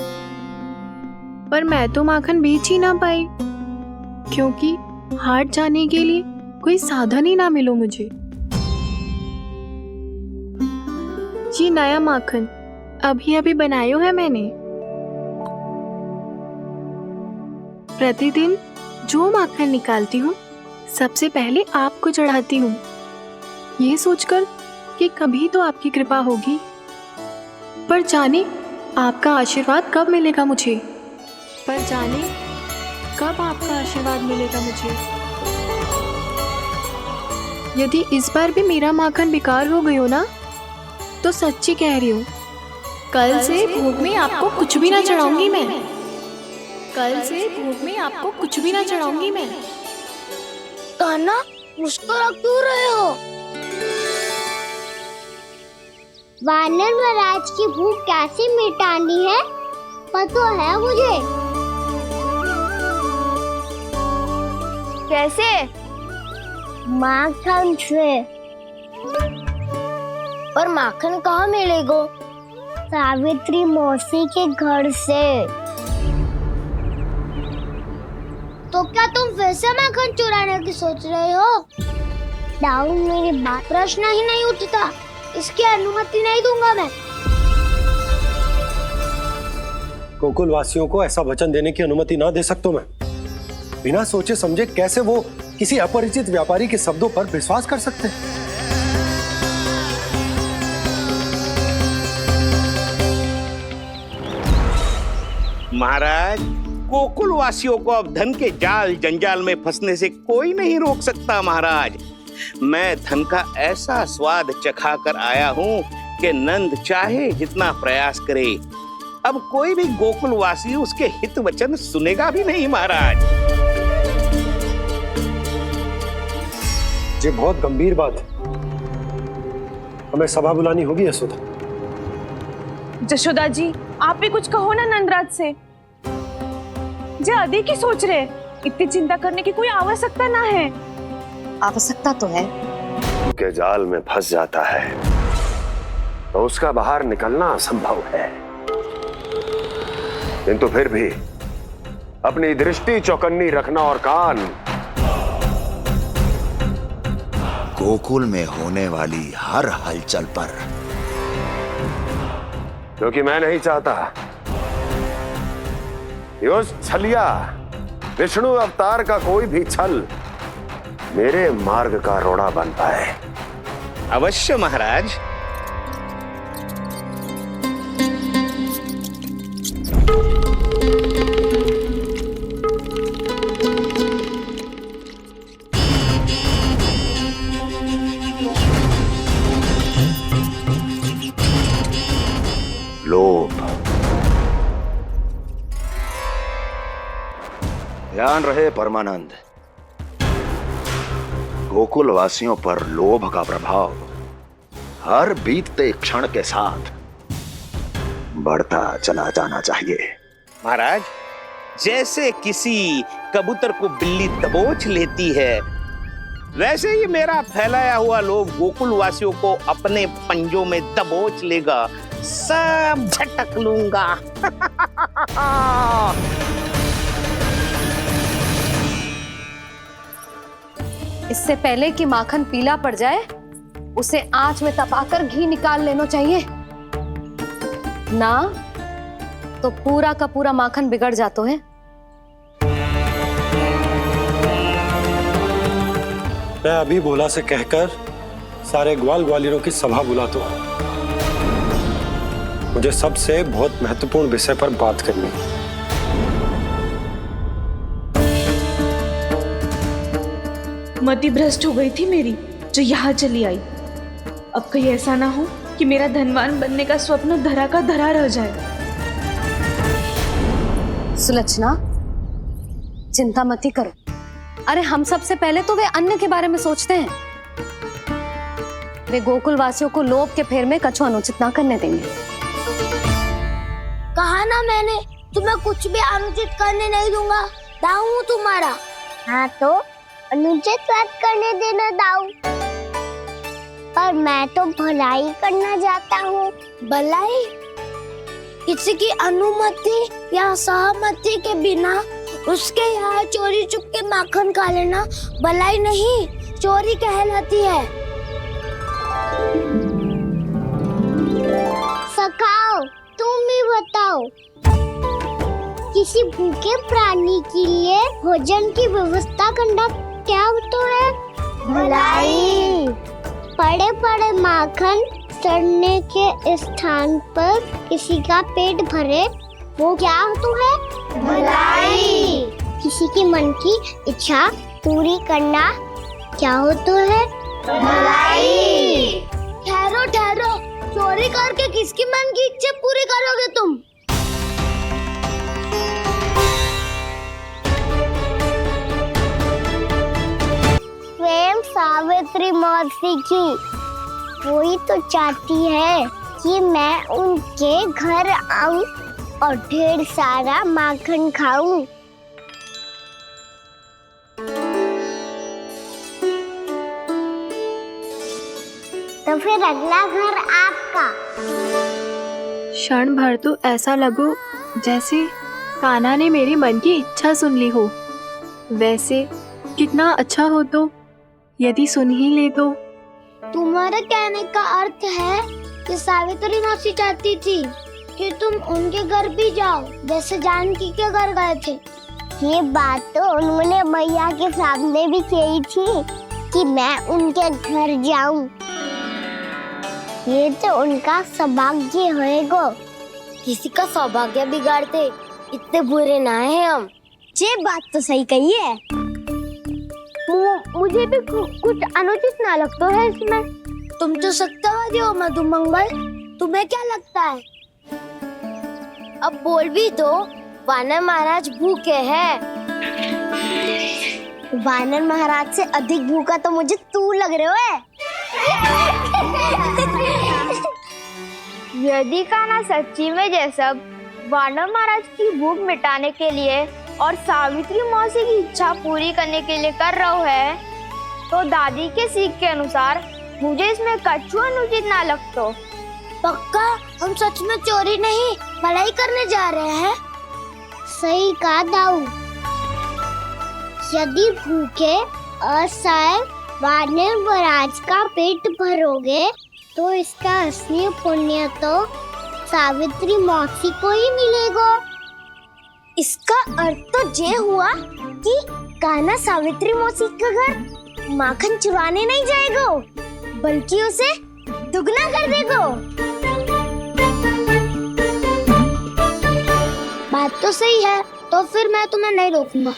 पर मैं तो माखन बेच ही ना पाई, क्योंकि हाट जाने के लिए कोई साधन ही ना मिलो मुझे। ये नया माखन अभी अभी बनायो है मैंने। प्रतिदिन जो माखन निकालती हूँ सबसे पहले आपको चढ़ाती हूँ, ये सोचकर कि कभी तो आपकी कृपा होगी। पर जाने आपका आशीर्वाद कब मिलेगा मुझे, पर जाने कब आपका आशीर्वाद मिलेगा मुझे। यदि इस बार भी मेरा माखन बेकार हो गयो ना, तो सच्ची कह रही हूँ, कल से भोग में आपको कुछ भी ना चढ़ाऊंगी मैं। कल से भोग में आपको कुछ भी ना चढ़ाऊंगी मैं। कान्हा, मुस्कुरा क्यों रहे हो? वानर महाराज की भूख कैसे मिटानी है पता है मुझे। कैसे? माखन से। पर माखन कहाँ मिलेगा? सावित्री मौसी के घर से। तो क्या तुम वैसे माखन चुराने की सोच रहे हो? दाऊ, मेरी बात प्रश्न ही नहीं उठता, इसकी अनुमति नहीं दूंगा मैं। गोकुल वासियों को ऐसा वचन देने की अनुमति ना दे सकता मैं। बिना सोचे समझे कैसे वो किसी अपरिचित व्यापारी के शब्दों पर विश्वास कर सकते हैं? महाराज, गोकुल वासियों को अब धन के जाल जंजाल में फंसने से कोई नहीं रोक सकता। महाराज, मैं धन का ऐसा स्वाद चखा कर आया हूँ कि नंद चाहे जितना प्रयास करे, अब कोई भी गोकुल वासी उसके हित वचन सुनेगा भी नहीं। महाराज, ये बहुत गंभीर बात है, हमें सभा बुलानी होगी यशोदा। जशोदा जी, आप भी कुछ कहो ना नंदराज से। जो अधिक ही सोच रहे, इतनी चिंता करने की कोई आवश्यकता ना है। आवश्यकता तो है। के जाल में फंस जाता है तो उसका बाहर निकलना असंभव है, किंतु फिर भी अपनी दृष्टि चौकन्नी रखना और कान गोकुल में होने वाली हर हलचल पर, क्योंकि मैं नहीं चाहता कि उस छलिया विष्णु अवतार का कोई भी छल मेरे मार्ग का रोड़ा बन पाए। अवश्य महाराज। लोभ। ध्यान रहे परमानंद, गोकुल वासियों पर लोभ का प्रभाव हर बीतते क्षण के साथ बढ़ता चला जाना चाहिए। महाराज, जैसे किसी कबूतर को बिल्ली दबोच लेती है, वैसे ही मेरा फैलाया हुआ लोभ गोकुल वासियों को अपने पंजों में दबोच लेगा। सब झटक लूंगा। इससे पहले कि माखन पीला पड़ जाए, उसे आंच में तपाकर घी निकाल लेना चाहिए ना, तो पूरा का पूरा माखन बिगड़ जाता है। मैं अभी भोला से कहकर सारे ग्वाल ग्वालियरों की सभा बुलाता हूँ। मुझे सबसे बहुत महत्वपूर्ण विषय पर बात करनी है। मति भ्रष्ट हो गई थी मेरी, जो यहाँ चली आई। अब कहीं ऐसा ना हो कि मेरा धनवान बनने का स्वप्न धरा का धरा रह जाए। सुलक्षणा, चिंता मत ही करो। अरे हम सबसे पहले तो वे अन्न के बारे में सोचते हैं। वे गोकुल वासियों को लोभ के फेर में कछु अनुचित ना करने देंगे। कहा ना मैंने, तुम्हें कुछ भी अनुचित करने नहीं दूंगा। दाऊ हूँ तुम्हारा। हाँ तो अनुचित बात करने देना दाऊ, पर मैं तो भलाई करना चाहता हूँ। भलाई? किसी की अनुमति या सहमति के बिना उसके यहाँ चोरी चुप के माखन खा लेना भलाई नहीं, चोरी कहलाती है। सखाओ, तुम ही बताओ, किसी भूखे प्राणी के लिए भोजन की व्यवस्था करना क्या होता है? भलाई। पड़े पड़े माखन सड़ने के स्थान पर किसी का पेट भरे, वो क्या होता है? भलाई। किसी के मन की इच्छा पूरी करना क्या होता है? भलाई। ठहरो ठहरो, चोरी करके किसकी मन की इच्छा पूरी करोगे तुम? स्वयं सावित्री मौसी की। वही तो चाहती है कि मैं उनके घर आऊं और ढेर सारा माखन खाऊं। तो फिर अगला घर आपका। क्षण भर तो ऐसा लगो जैसे कान्हा ने मेरे मन की इच्छा सुन ली हो। वैसे कितना अच्छा हो तो यदि सुन ही ले तो। तुम्हारे कहने का अर्थ है कि सावित्री मौसी चाहती थी कि तुम उनके घर भी जाओ जैसे जानकी के घर गए थे। ये बात तो उन्होंने भैया के सामने भी कही थी कि मैं उनके घर जाऊं। ये तो उनका सौभाग्य होएगा। किसी का सौभाग्य बिगाड़ते इतने बुरे ना है हम। ये बात तो सही कही है। मुझे भी कुछ अनुचित ना लगता है इसमें। तुम तो सत्यवादी हो मधुमंगल, तुम्हें क्या लगता है? अब बोल भी दो, वानर महाराज भूखे हैं। वानर महाराज से अधिक भूखा तो मुझे तू लग रहे हो। यदि कान्हा सच्ची में जैसा वानर महाराज की भूख मिटाने के लिए और सावित्री मौसी की इच्छा पूरी करने के लिए कर रहा है, तो दादी के सीख के अनुसार मुझे इसमें कछु अनुचित ना लगता। पक्का हम सच में चोरी नहीं भलाई करने जा रहे हैं। सही कहा दाऊ। यदि भूखे असहाय वानर महाराज का पेट भरोगे तो इसका असली पुण्य तो सावित्री मौसी को ही मिलेगा। इसका अर्थ तो ये हुआ कि कान्हा सावित्री मौसी का घर माखन चुराने नहीं जाएगा, बल्कि उसे दुगना कर देगा। बात तो सही है, तो फिर मैं तुम्हें नहीं रोकूंगा।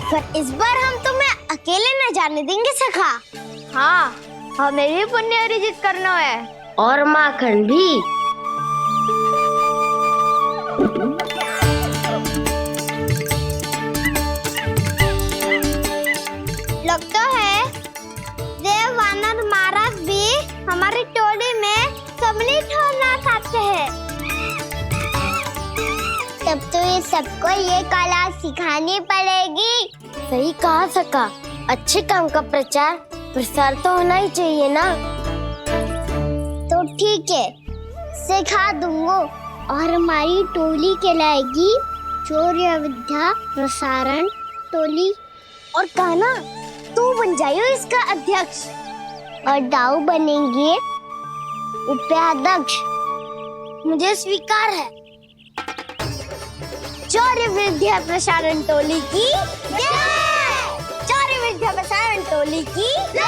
पर इस बार हम तुम्हें अकेले न जाने देंगे सखा। हाँ, हमें भी पुण्य अर्जित करना है और माखन भी। लगता है देव वानर महाराज भी हमारी टोली में सम्मिलित होना चाहते हैं। तब तो ये सबको ये कला सिखानी पड़ेगी। सही कहा सका। अच्छे काम का प्रचार प्रसार तो होना ही चाहिए ना। तो ठीक है, सिखा दूंगा और हमारी टोली कहलाएगी चौर्य विद्या प्रसारण टोली। और कान्हा तू बन जाइयो इसका अध्यक्ष और दाऊ बनेंगे उपाध्यक्ष। मुझे स्वीकार है। चौर्य विद्या प्रसारण टोली की जय। चौर्य विद्या प्रसारण टोली की जय।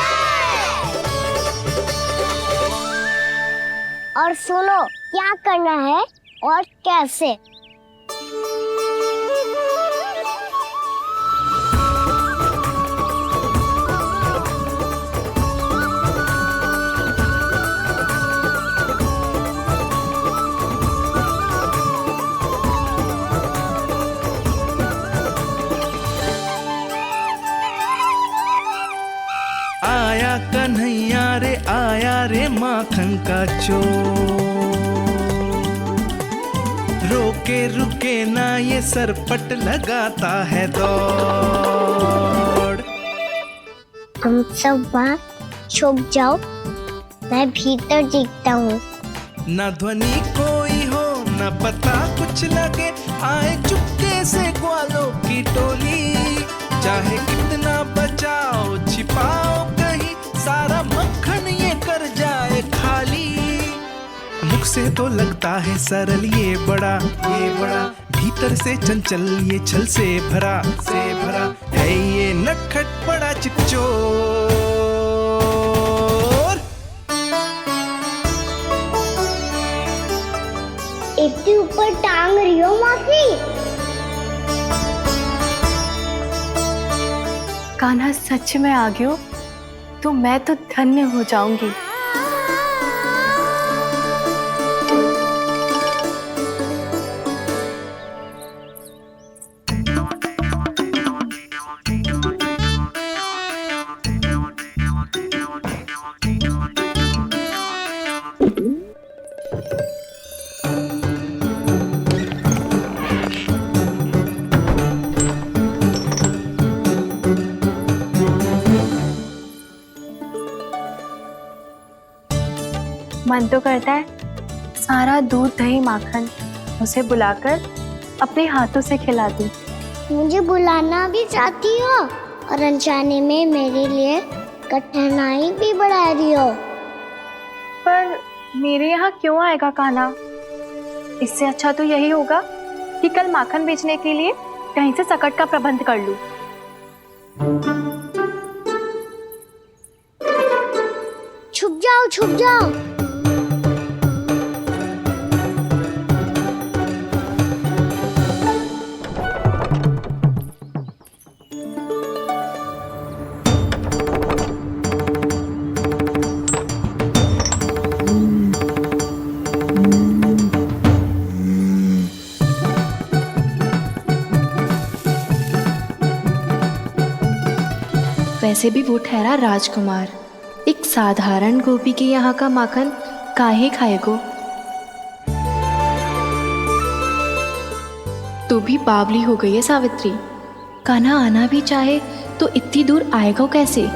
और सुनो क्या करना है और कैसे। आया कन्हैया रे आया रे माखन का चोर। रोके रुके ना ये सरपट लगाता है दौड़। तुम सब बाहर छुप जाओ, मैं भीतर देखता हूँ। न ध्वनि कोई हो न पता कुछ लगे, आए चुपके से ग्वालों की टोली। चाहे कितना बचाओ छिपाओ कहीं, सारा मक्खन ये कर जाए खाली। मुख से तो लगता है सरल ये बड़ा भीतर से चंचल ये छल से भरा है ये नटखट बड़ा चिपचोर। इसके ऊपर टांग रही हो मौसी। कान्हा सच में आ गयो तो मैं तो धन्य हो जाऊंगी। मन तो करता है सारा दूध दही माखन उसे बुलाकर अपने हाथों से खिला दूं। मुझे बुलाना भी चाहती हो और अनजाने में मेरे लिए कठिनाई भी बढ़ा रही हो। पर मेरे यहाँ क्यों आएगा कान्हा? इससे अच्छा तो यही होगा कि कल माखन बेचने के लिए कहीं से सकट का प्रबंध कर लूं। छुप जाओ, छुप जाओ। वैसे भी वो ठहरा राजकुमार, एक साधारण गोपी के यहाँ का माखन काहे खाएगो। तू भी बावली हो गई है सावित्री। कान्हा आना भी चाहे तो इतनी दूर आएगा कैसे?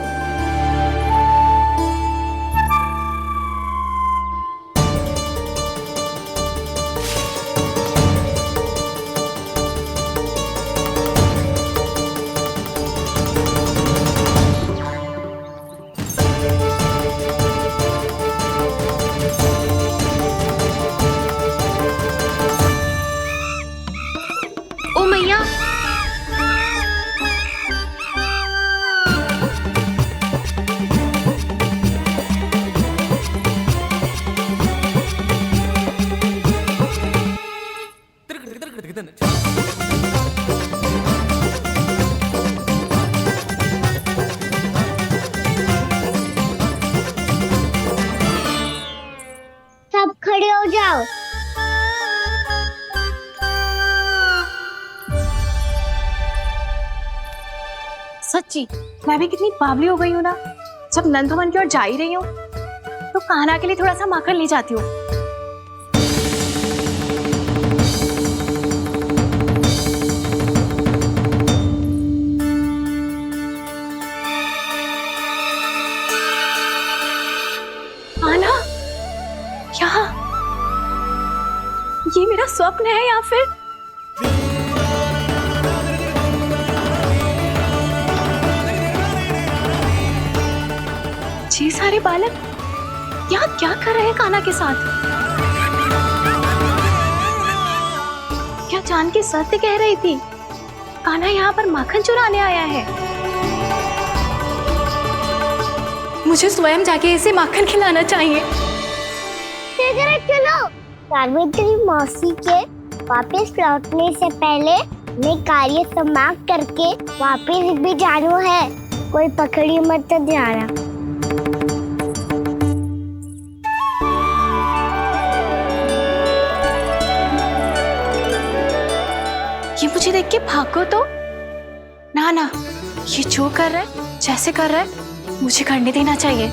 ओ मैया, सब खड़े हो जाओ। सच्ची मैं भी कितनी बावली हो गई हूँ ना। जब नंदभवन की ओर जा ही रही हूँ तो कान्हा के लिए थोड़ा सा माखन ले जाती हूँ। कान्हा, यहाँ ये मेरा स्वप्न है या फिर ये सारे बालक यहाँ क्या कर रहे हैं कान्हा के साथ? क्या जानकी सत्य कह रही थी? कान्हा यहाँ पर माखन चुराने आया है। मुझे स्वयं जाके इसे माखन खिलाना चाहिए। चलो, सावित्री मौसी के वापस लौटने से पहले मैं कार्य समाप्त करके वापस भी जानू है। कोई पकड़ी मत जाना। ये मुझे देख के भागो तो ना ना, ये जो कर रहा है जैसे कर रहा है मुझे करने देना चाहिए।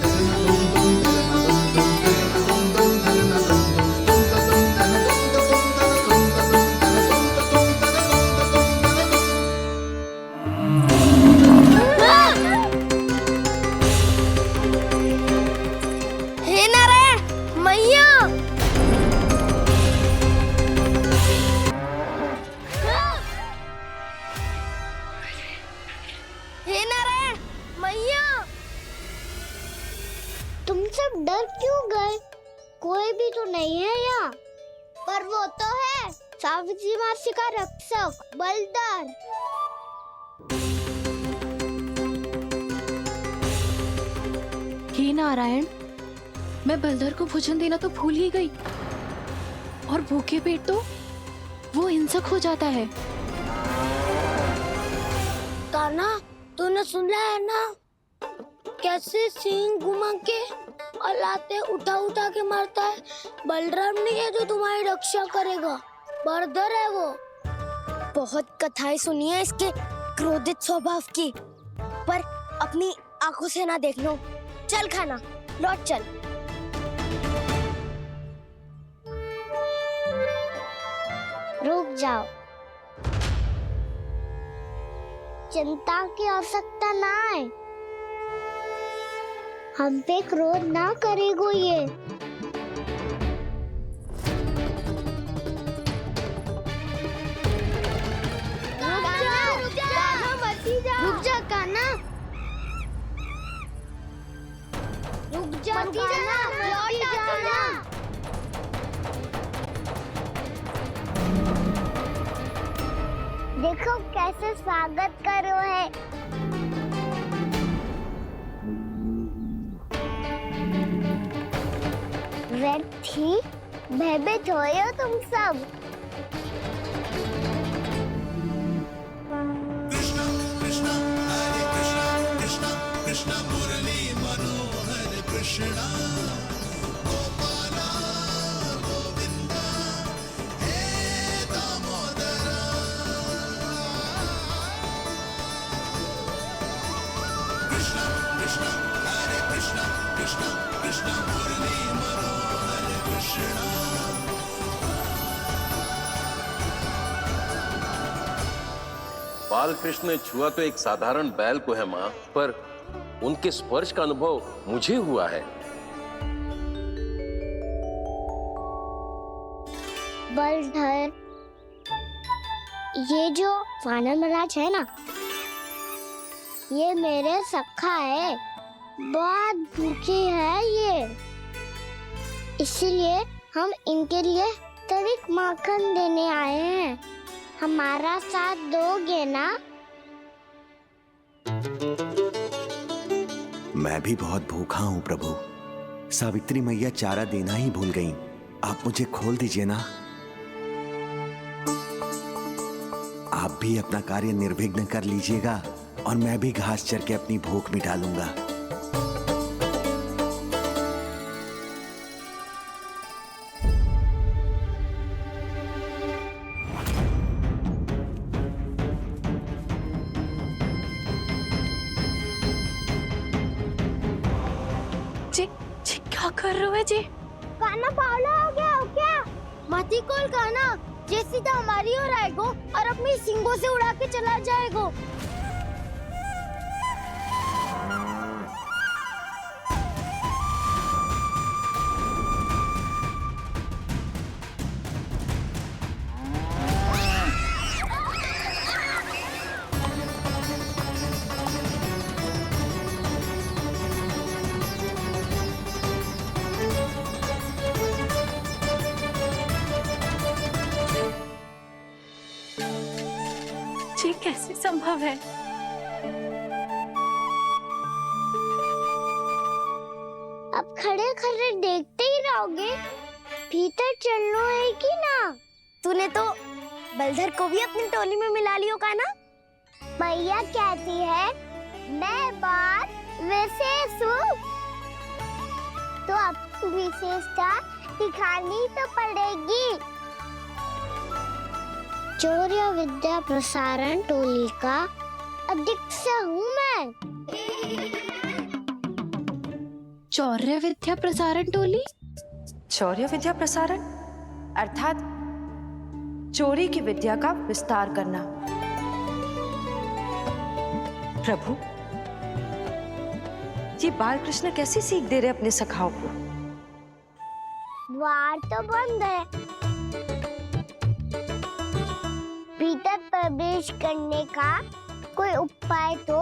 हे नारायण मैया, हे नारायण मैया, तुम सब डर क्यों गए? कोई भी तो नहीं है यहाँ। पर वो तो है, सावित्री मासी का रक्षक बलदार। हे नारायण, मैं बलदर को भोजन देना तो भूल ही गई, और भूखे पेट तो वो हिंसक हो जाता है। कान्हा, तूने सुना है ना कैसे सींग घुमा के और लाते उठा उठा के मारता है? बलराम नहीं है जो तुम्हारी रक्षा करेगा, बलदर है वो। बहुत कथाएं सुनी है इसके क्रोधित स्वभाव की, पर अपनी आंखों से ना देख लो। चल खाना, लौट चल। रुक जाओ, चिंता की आवश्यकता ना है। हम पे क्रोध ना करेगो ये। देखो कैसे स्वागत करो है। व्यर्थी भयभीत हो तुम सब। कृष्ण मुरली मनोहर कृष्णा गोपाला गोविंदा हे दामोदरा। कृष्ण कृष्ण हरे कृष्ण कृष्ण कृष्ण मुरली मनोहर कृष्णा। बाल कृष्ण ने छुआ तो एक साधारण बैल को है माँ, पर उनके स्पर्श का अनुभव मुझे हुआ है। बलधर, ये जो वानर महाराज है ना, ये मेरे सखा है। बहुत भूखे हैं ये, इसीलिए हम इनके लिए तनिक माखन देने आए हैं। हमारा साथ दोगे ना? मैं भी बहुत भूखा हूँ प्रभु। सावित्री मैया चारा देना ही भूल गईं। आप मुझे खोल दीजिए ना। आप भी अपना कार्य निर्विघ्न कर लीजिएगा और मैं भी घास चर के अपनी भूख मिटा लूंगा। क्या कर रहे हो जी? काना पावला हो गया हो क्या? मती कोल काना, जे सीधा हमारी ओर आएगो और अपनी सींगों से उड़ा के चला जाएगो। ये कैसे संभव है? अब खड़े खड़े देखते ही रहोगे? भीतर चलना है कि ना? तूने तो बलधर को भी अपनी टोली में मिला लियो का ना? भैया कहती है मैं बात विशेष हूँ, तो अब विशेषता दिखानी तो पड़ेगी। चौर्य विद्या प्रसारण टोली का अध्यक्ष हूँ मैं। चौर्य विद्या प्रसारण टोली? चौर्य विद्या प्रसारण अर्थात चोरी की विद्या का विस्तार करना। प्रभु, ये बाल कृष्ण कैसी सीख दे रहे अपने सखाओं को? द्वार तो बंद है, भीतर प्रवेश करने का कोई उपाय तो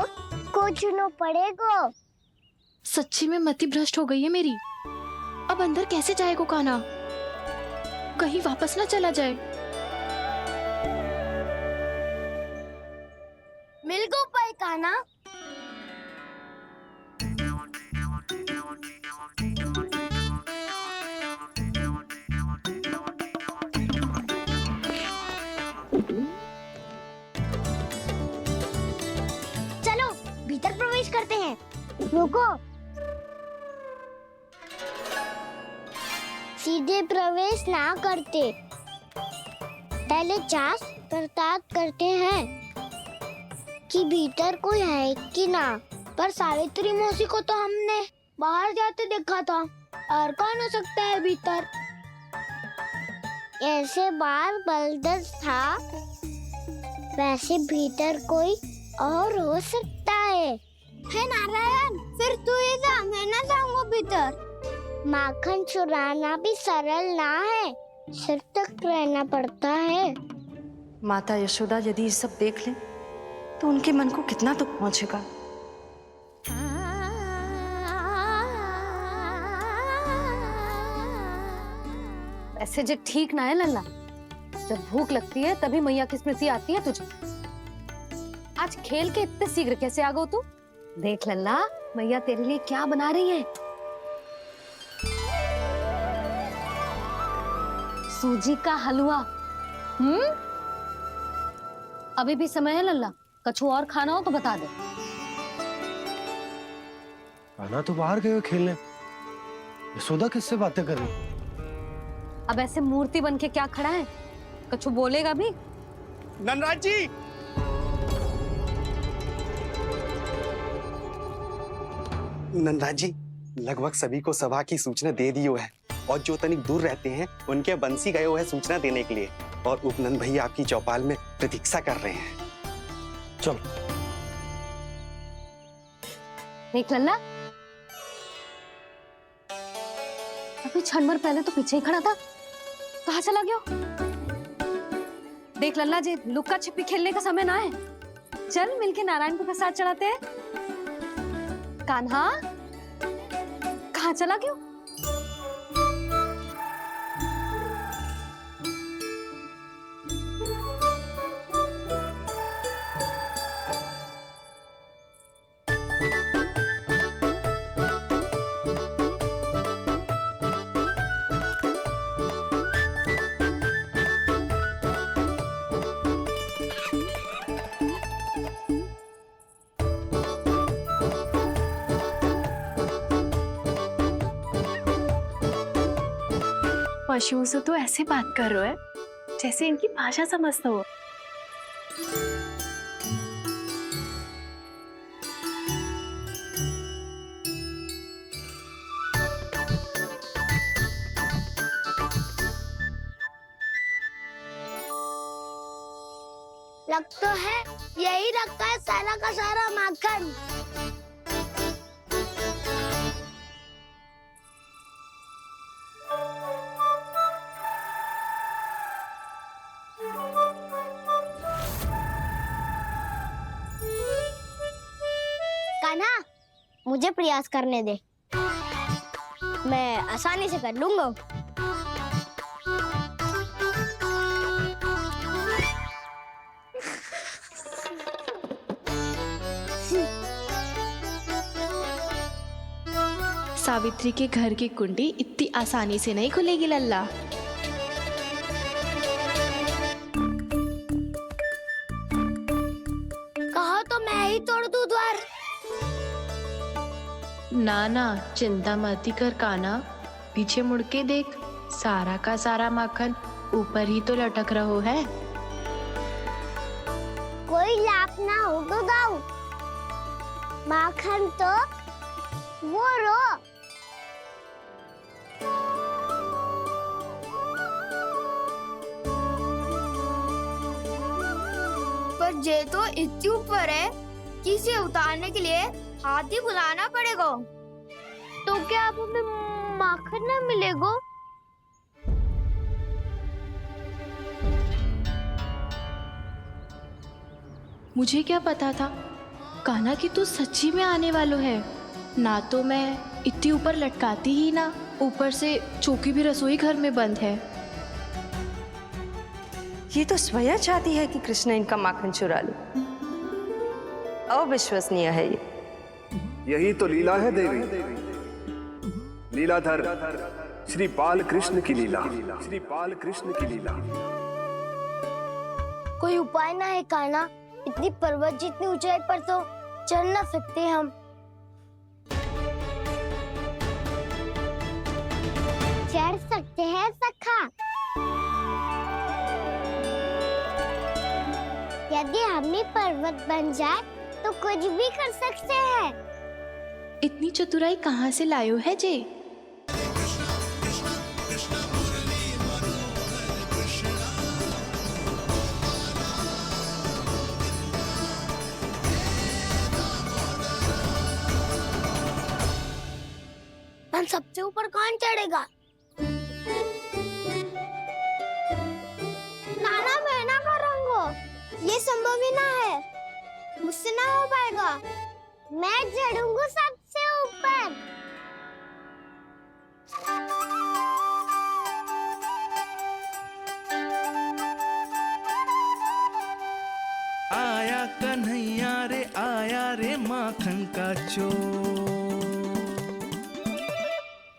खोजना पड़ेगा। सच्ची में मति भ्रष्ट हो गई है मेरी। अब अंदर कैसे जाएगा काना? कहीं वापस ना चला जाए। मिल गो उपाय काना। चलो भीतर प्रवेश करते हैं। रुको, सीधे प्रवेश ना करते, पहले जांच पड़ताल करते हैं कि भीतर कोई है कि ना। पर सावित्री मौसी को तो हमने बाहर जाते देखा था, और कौन हो सकता है भीतर? ऐसे बार बलदर था, वैसे भीतर कोई और हो सकता है। हे नारायण, फिर तू ही जा, मैं ना जाऊंगा भीतर। माखन चुराना भी सरल ना है, सिर तक रहना पड़ता है। माता यशोदा यदि ये सब देख लें तो उनके मन को कितना दुख पहुंचेगा। ऐसे जो ठीक ना है लल्ला, जब भूख लगती है तभी मैया की स्मृति आती है तुझे। आज खेल के इतने शीघ्र कैसे आ गो तू? देख लल्ला, मैया तेरे लिए क्या बना रही है। सूजी का हलवा। अभी भी समय है लल्ला, कछु और खाना हो तो बता दे। आना तो बाहर गए हो खेलने, यशोदा किससे बातें कर रही? अब ऐसे मूर्ति बन के क्या खड़ा है, कछु बोलेगा भी? नंदराज जी, नंदराज जी, लगभग सभी को सभा की सूचना दे दी है और जो तनिक दूर रहते हैं उनके बंसी गए हुए हैं सूचना देने के लिए, और उपनंद भैया आपकी चौपाल में प्रतीक्षा कर रहे हैं। चलो। देख लल्ला, अभी क्षण भर पहले तो पीछे ही खड़ा था, कहाँ चला गया? देख लल्ला जी, लुक्का छिपी खेलने का समय ना है। चल मिलके नारायण को प्रसाद चढ़ाते हैं। कान्हा, कहाँ चला गया? पशुओं से तो ऐसे बात कर रहे हो जैसे इनकी भाषा समझते हो। लग तो है यही रखा है सारा का सारा माखन। कान्हा, मुझे प्रयास करने दे, मैं आसानी से कर लूंगा। सावित्री के घर की कुंडी इतनी आसानी से नहीं खुलेगी लल्ला। कहो तो मैं ही तोड़ दूं द्वार। ना ना, चिंता मत कर कान्हा, पीछे मुड़ के देख, सारा का सारा माखन ऊपर ही तो लटक रहो है। कोई लाभ ना हो तो दाऊ, माखन तो वो रो। पर जे तो इतनी ऊपर है कि इसे उतारने के लिए हाथी बुलाना पड़ेगा। तो क्या अब हमें माखन ना मिलेगा? मुझे क्या पता था कान्हा कि तू सच्ची में आने वालो है। ना तो मैं इतनी ऊपर लटकाती ही ना, ऊपर से चौकी भी रसोई घर में बंद है। ये तो स्वयं चाहती है कि कृष्ण इनका माखन चुरा ले। अविश्वसनीय है ये। यही तो लीला है देवी, लीलाधर श्री बाल कृष्ण की लीला, श्री बाल कृष्ण की लीला। कोई उपाय ना है कान्हा? इतनी पर्वत जितनी ऊंचाई पर तो चढ़ ना सकते हम। चढ़ सकते हैं सखा, यदि हम ही पर्वत बन जाए तो कुछ भी कर सकते हैं। इतनी चतुराई कहाँ से लायो है जे? हम सबसे ऊपर कौन चढ़ेगा? नाना मैं ना करूँगा, ये संभव ही ना है, मुझसे ना हो पाएगा। मैं चढ़ूंगा सबसे ऊपर। कन्हैया रे आया रे माखन का चोर।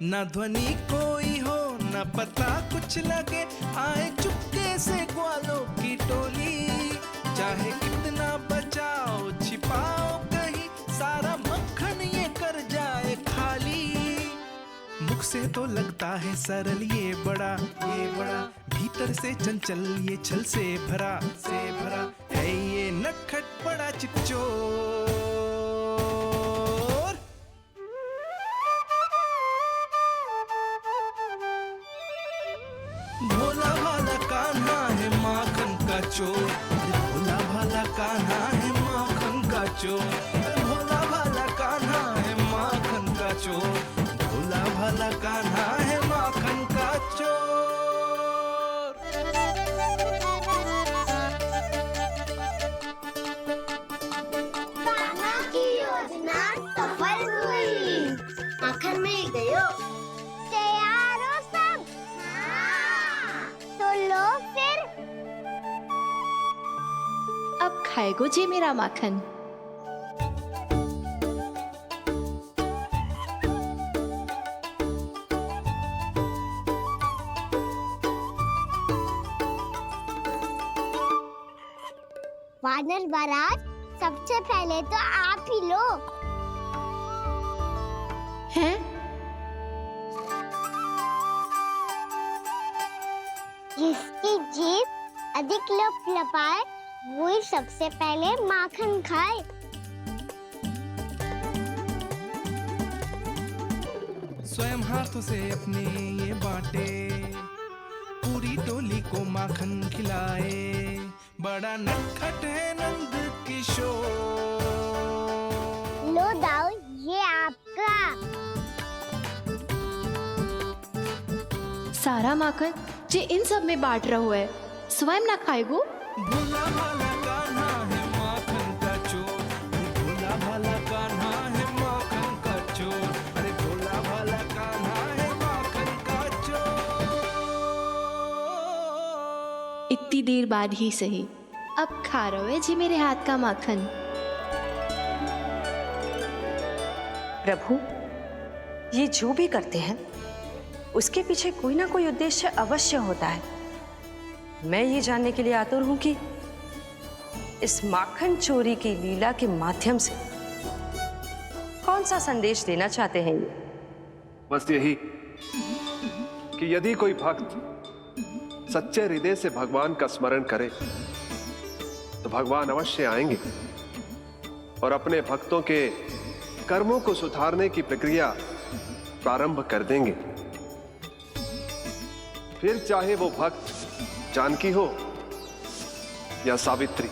न ध्वनि कोई हो न पता कुछ लगे, आए चुपके से ग्वालों की टोली। चाहे कितना बचाओ छिपाओ कहीं, सारा मक्खन ये कर जाए खाली। मुख से तो लगता है सरल ये बड़ा भीतर से चंचल ये छल से भरा है ये नटखट बड़ा चिकचोर। भोला भाला कान्हा है माखन का चोर, भोला भाला कान्हा है माखन का चोर, भोला भाला कान्हा है माखन का चोर, भोला भाला कान्हा है माखन का चोर। कान्हा की योजना सफल हुई, माखन मिल गयो। तैयार हो सब? हाँ। तो लो फिर। अब खाएगो जी मेरा माखन। वानर महाराज, सबसे पहले तो आप ही लो। हैं? जिसकी जीभ अधिक लपलपाए वही सबसे पहले माखन खाए। स्वयं हाथों से अपने ये बांटे, पूरी टोली को माखन खिलाए। बड़ा नटखट है नंद किशोर। लो दाऊ, ये आपका। सारा माखन जे इन सब में बांट रहो है, स्वयं ना खाएगो। भोला भाला कान्हा है माखन का चोर, भोला भाला कान्हा है माखन का चोर, अरे भोला भाला कान्हा है माखन का चोर। इतनी देर बाद ही सही, अब खा रहो है जी मेरे हाथ का माखन। प्रभु, ये जो भी करते हैं उसके पीछे कोई ना कोई उद्देश्य अवश्य होता है। मैं ये जानने के लिए आतुर हूं कि इस माखन चोरी की लीला के माध्यम से कौन सा संदेश देना चाहते हैं ये। बस यही कि यदि कोई भक्त सच्चे हृदय से भगवान का स्मरण करे तो भगवान अवश्य आएंगे और अपने भक्तों के कर्मों को सुधारने की प्रक्रिया प्रारंभ कर देंगे। फिर चाहे वो भक्त जानकी हो या सावित्री।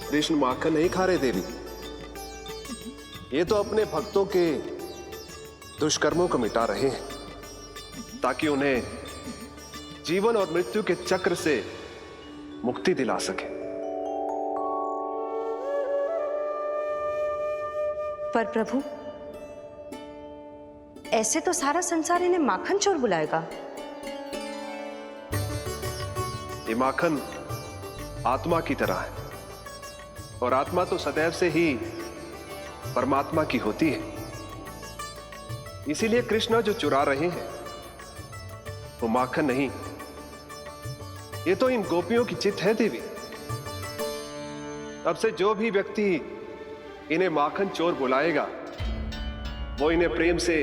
कृष्ण माखन नहीं खा रहे देवी, ये तो अपने भक्तों के दुष्कर्मों को मिटा रहे हैं ताकि उन्हें जीवन और मृत्यु के चक्र से मुक्ति दिला सके। पर प्रभु, ऐसे तो सारा संसार इन्हें माखन चोर बुलाएगा। ये माखन आत्मा की तरह है और आत्मा तो सदैव से ही परमात्मा की होती है। इसीलिए कृष्ण जो चुरा रहे हैं वो माखन नहीं, ये तो इन गोपियों की चित्त है देवी। अब से जो भी व्यक्ति इन्हें माखन चोर बुलाएगा वो इन्हें प्रेम से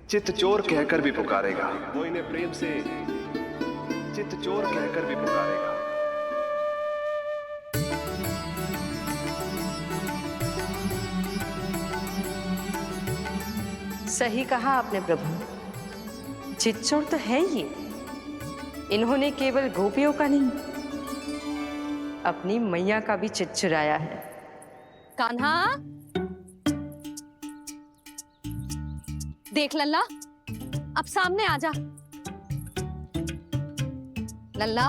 चित्त चोर कहकर भी पुकारेगा, वो इन्हें प्रेम से चित्त चोर कहकर भी पुकारेगा। सही कहा आपने प्रभु, चित्त चोर तो है ये। इन्होंने केवल गोपियों का नहीं, अपनी मैया का भी चित्त चुराया है। कान्हा, देख लल्ला, अब सामने आ जा। लल्ला,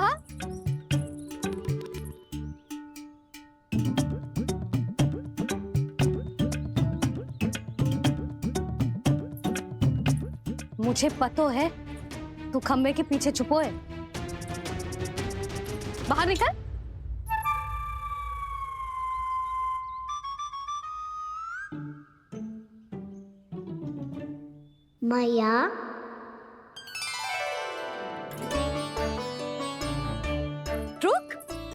मुझे पतो है तू खम्बे के पीछे छुपो है, बाहर निकल। मैया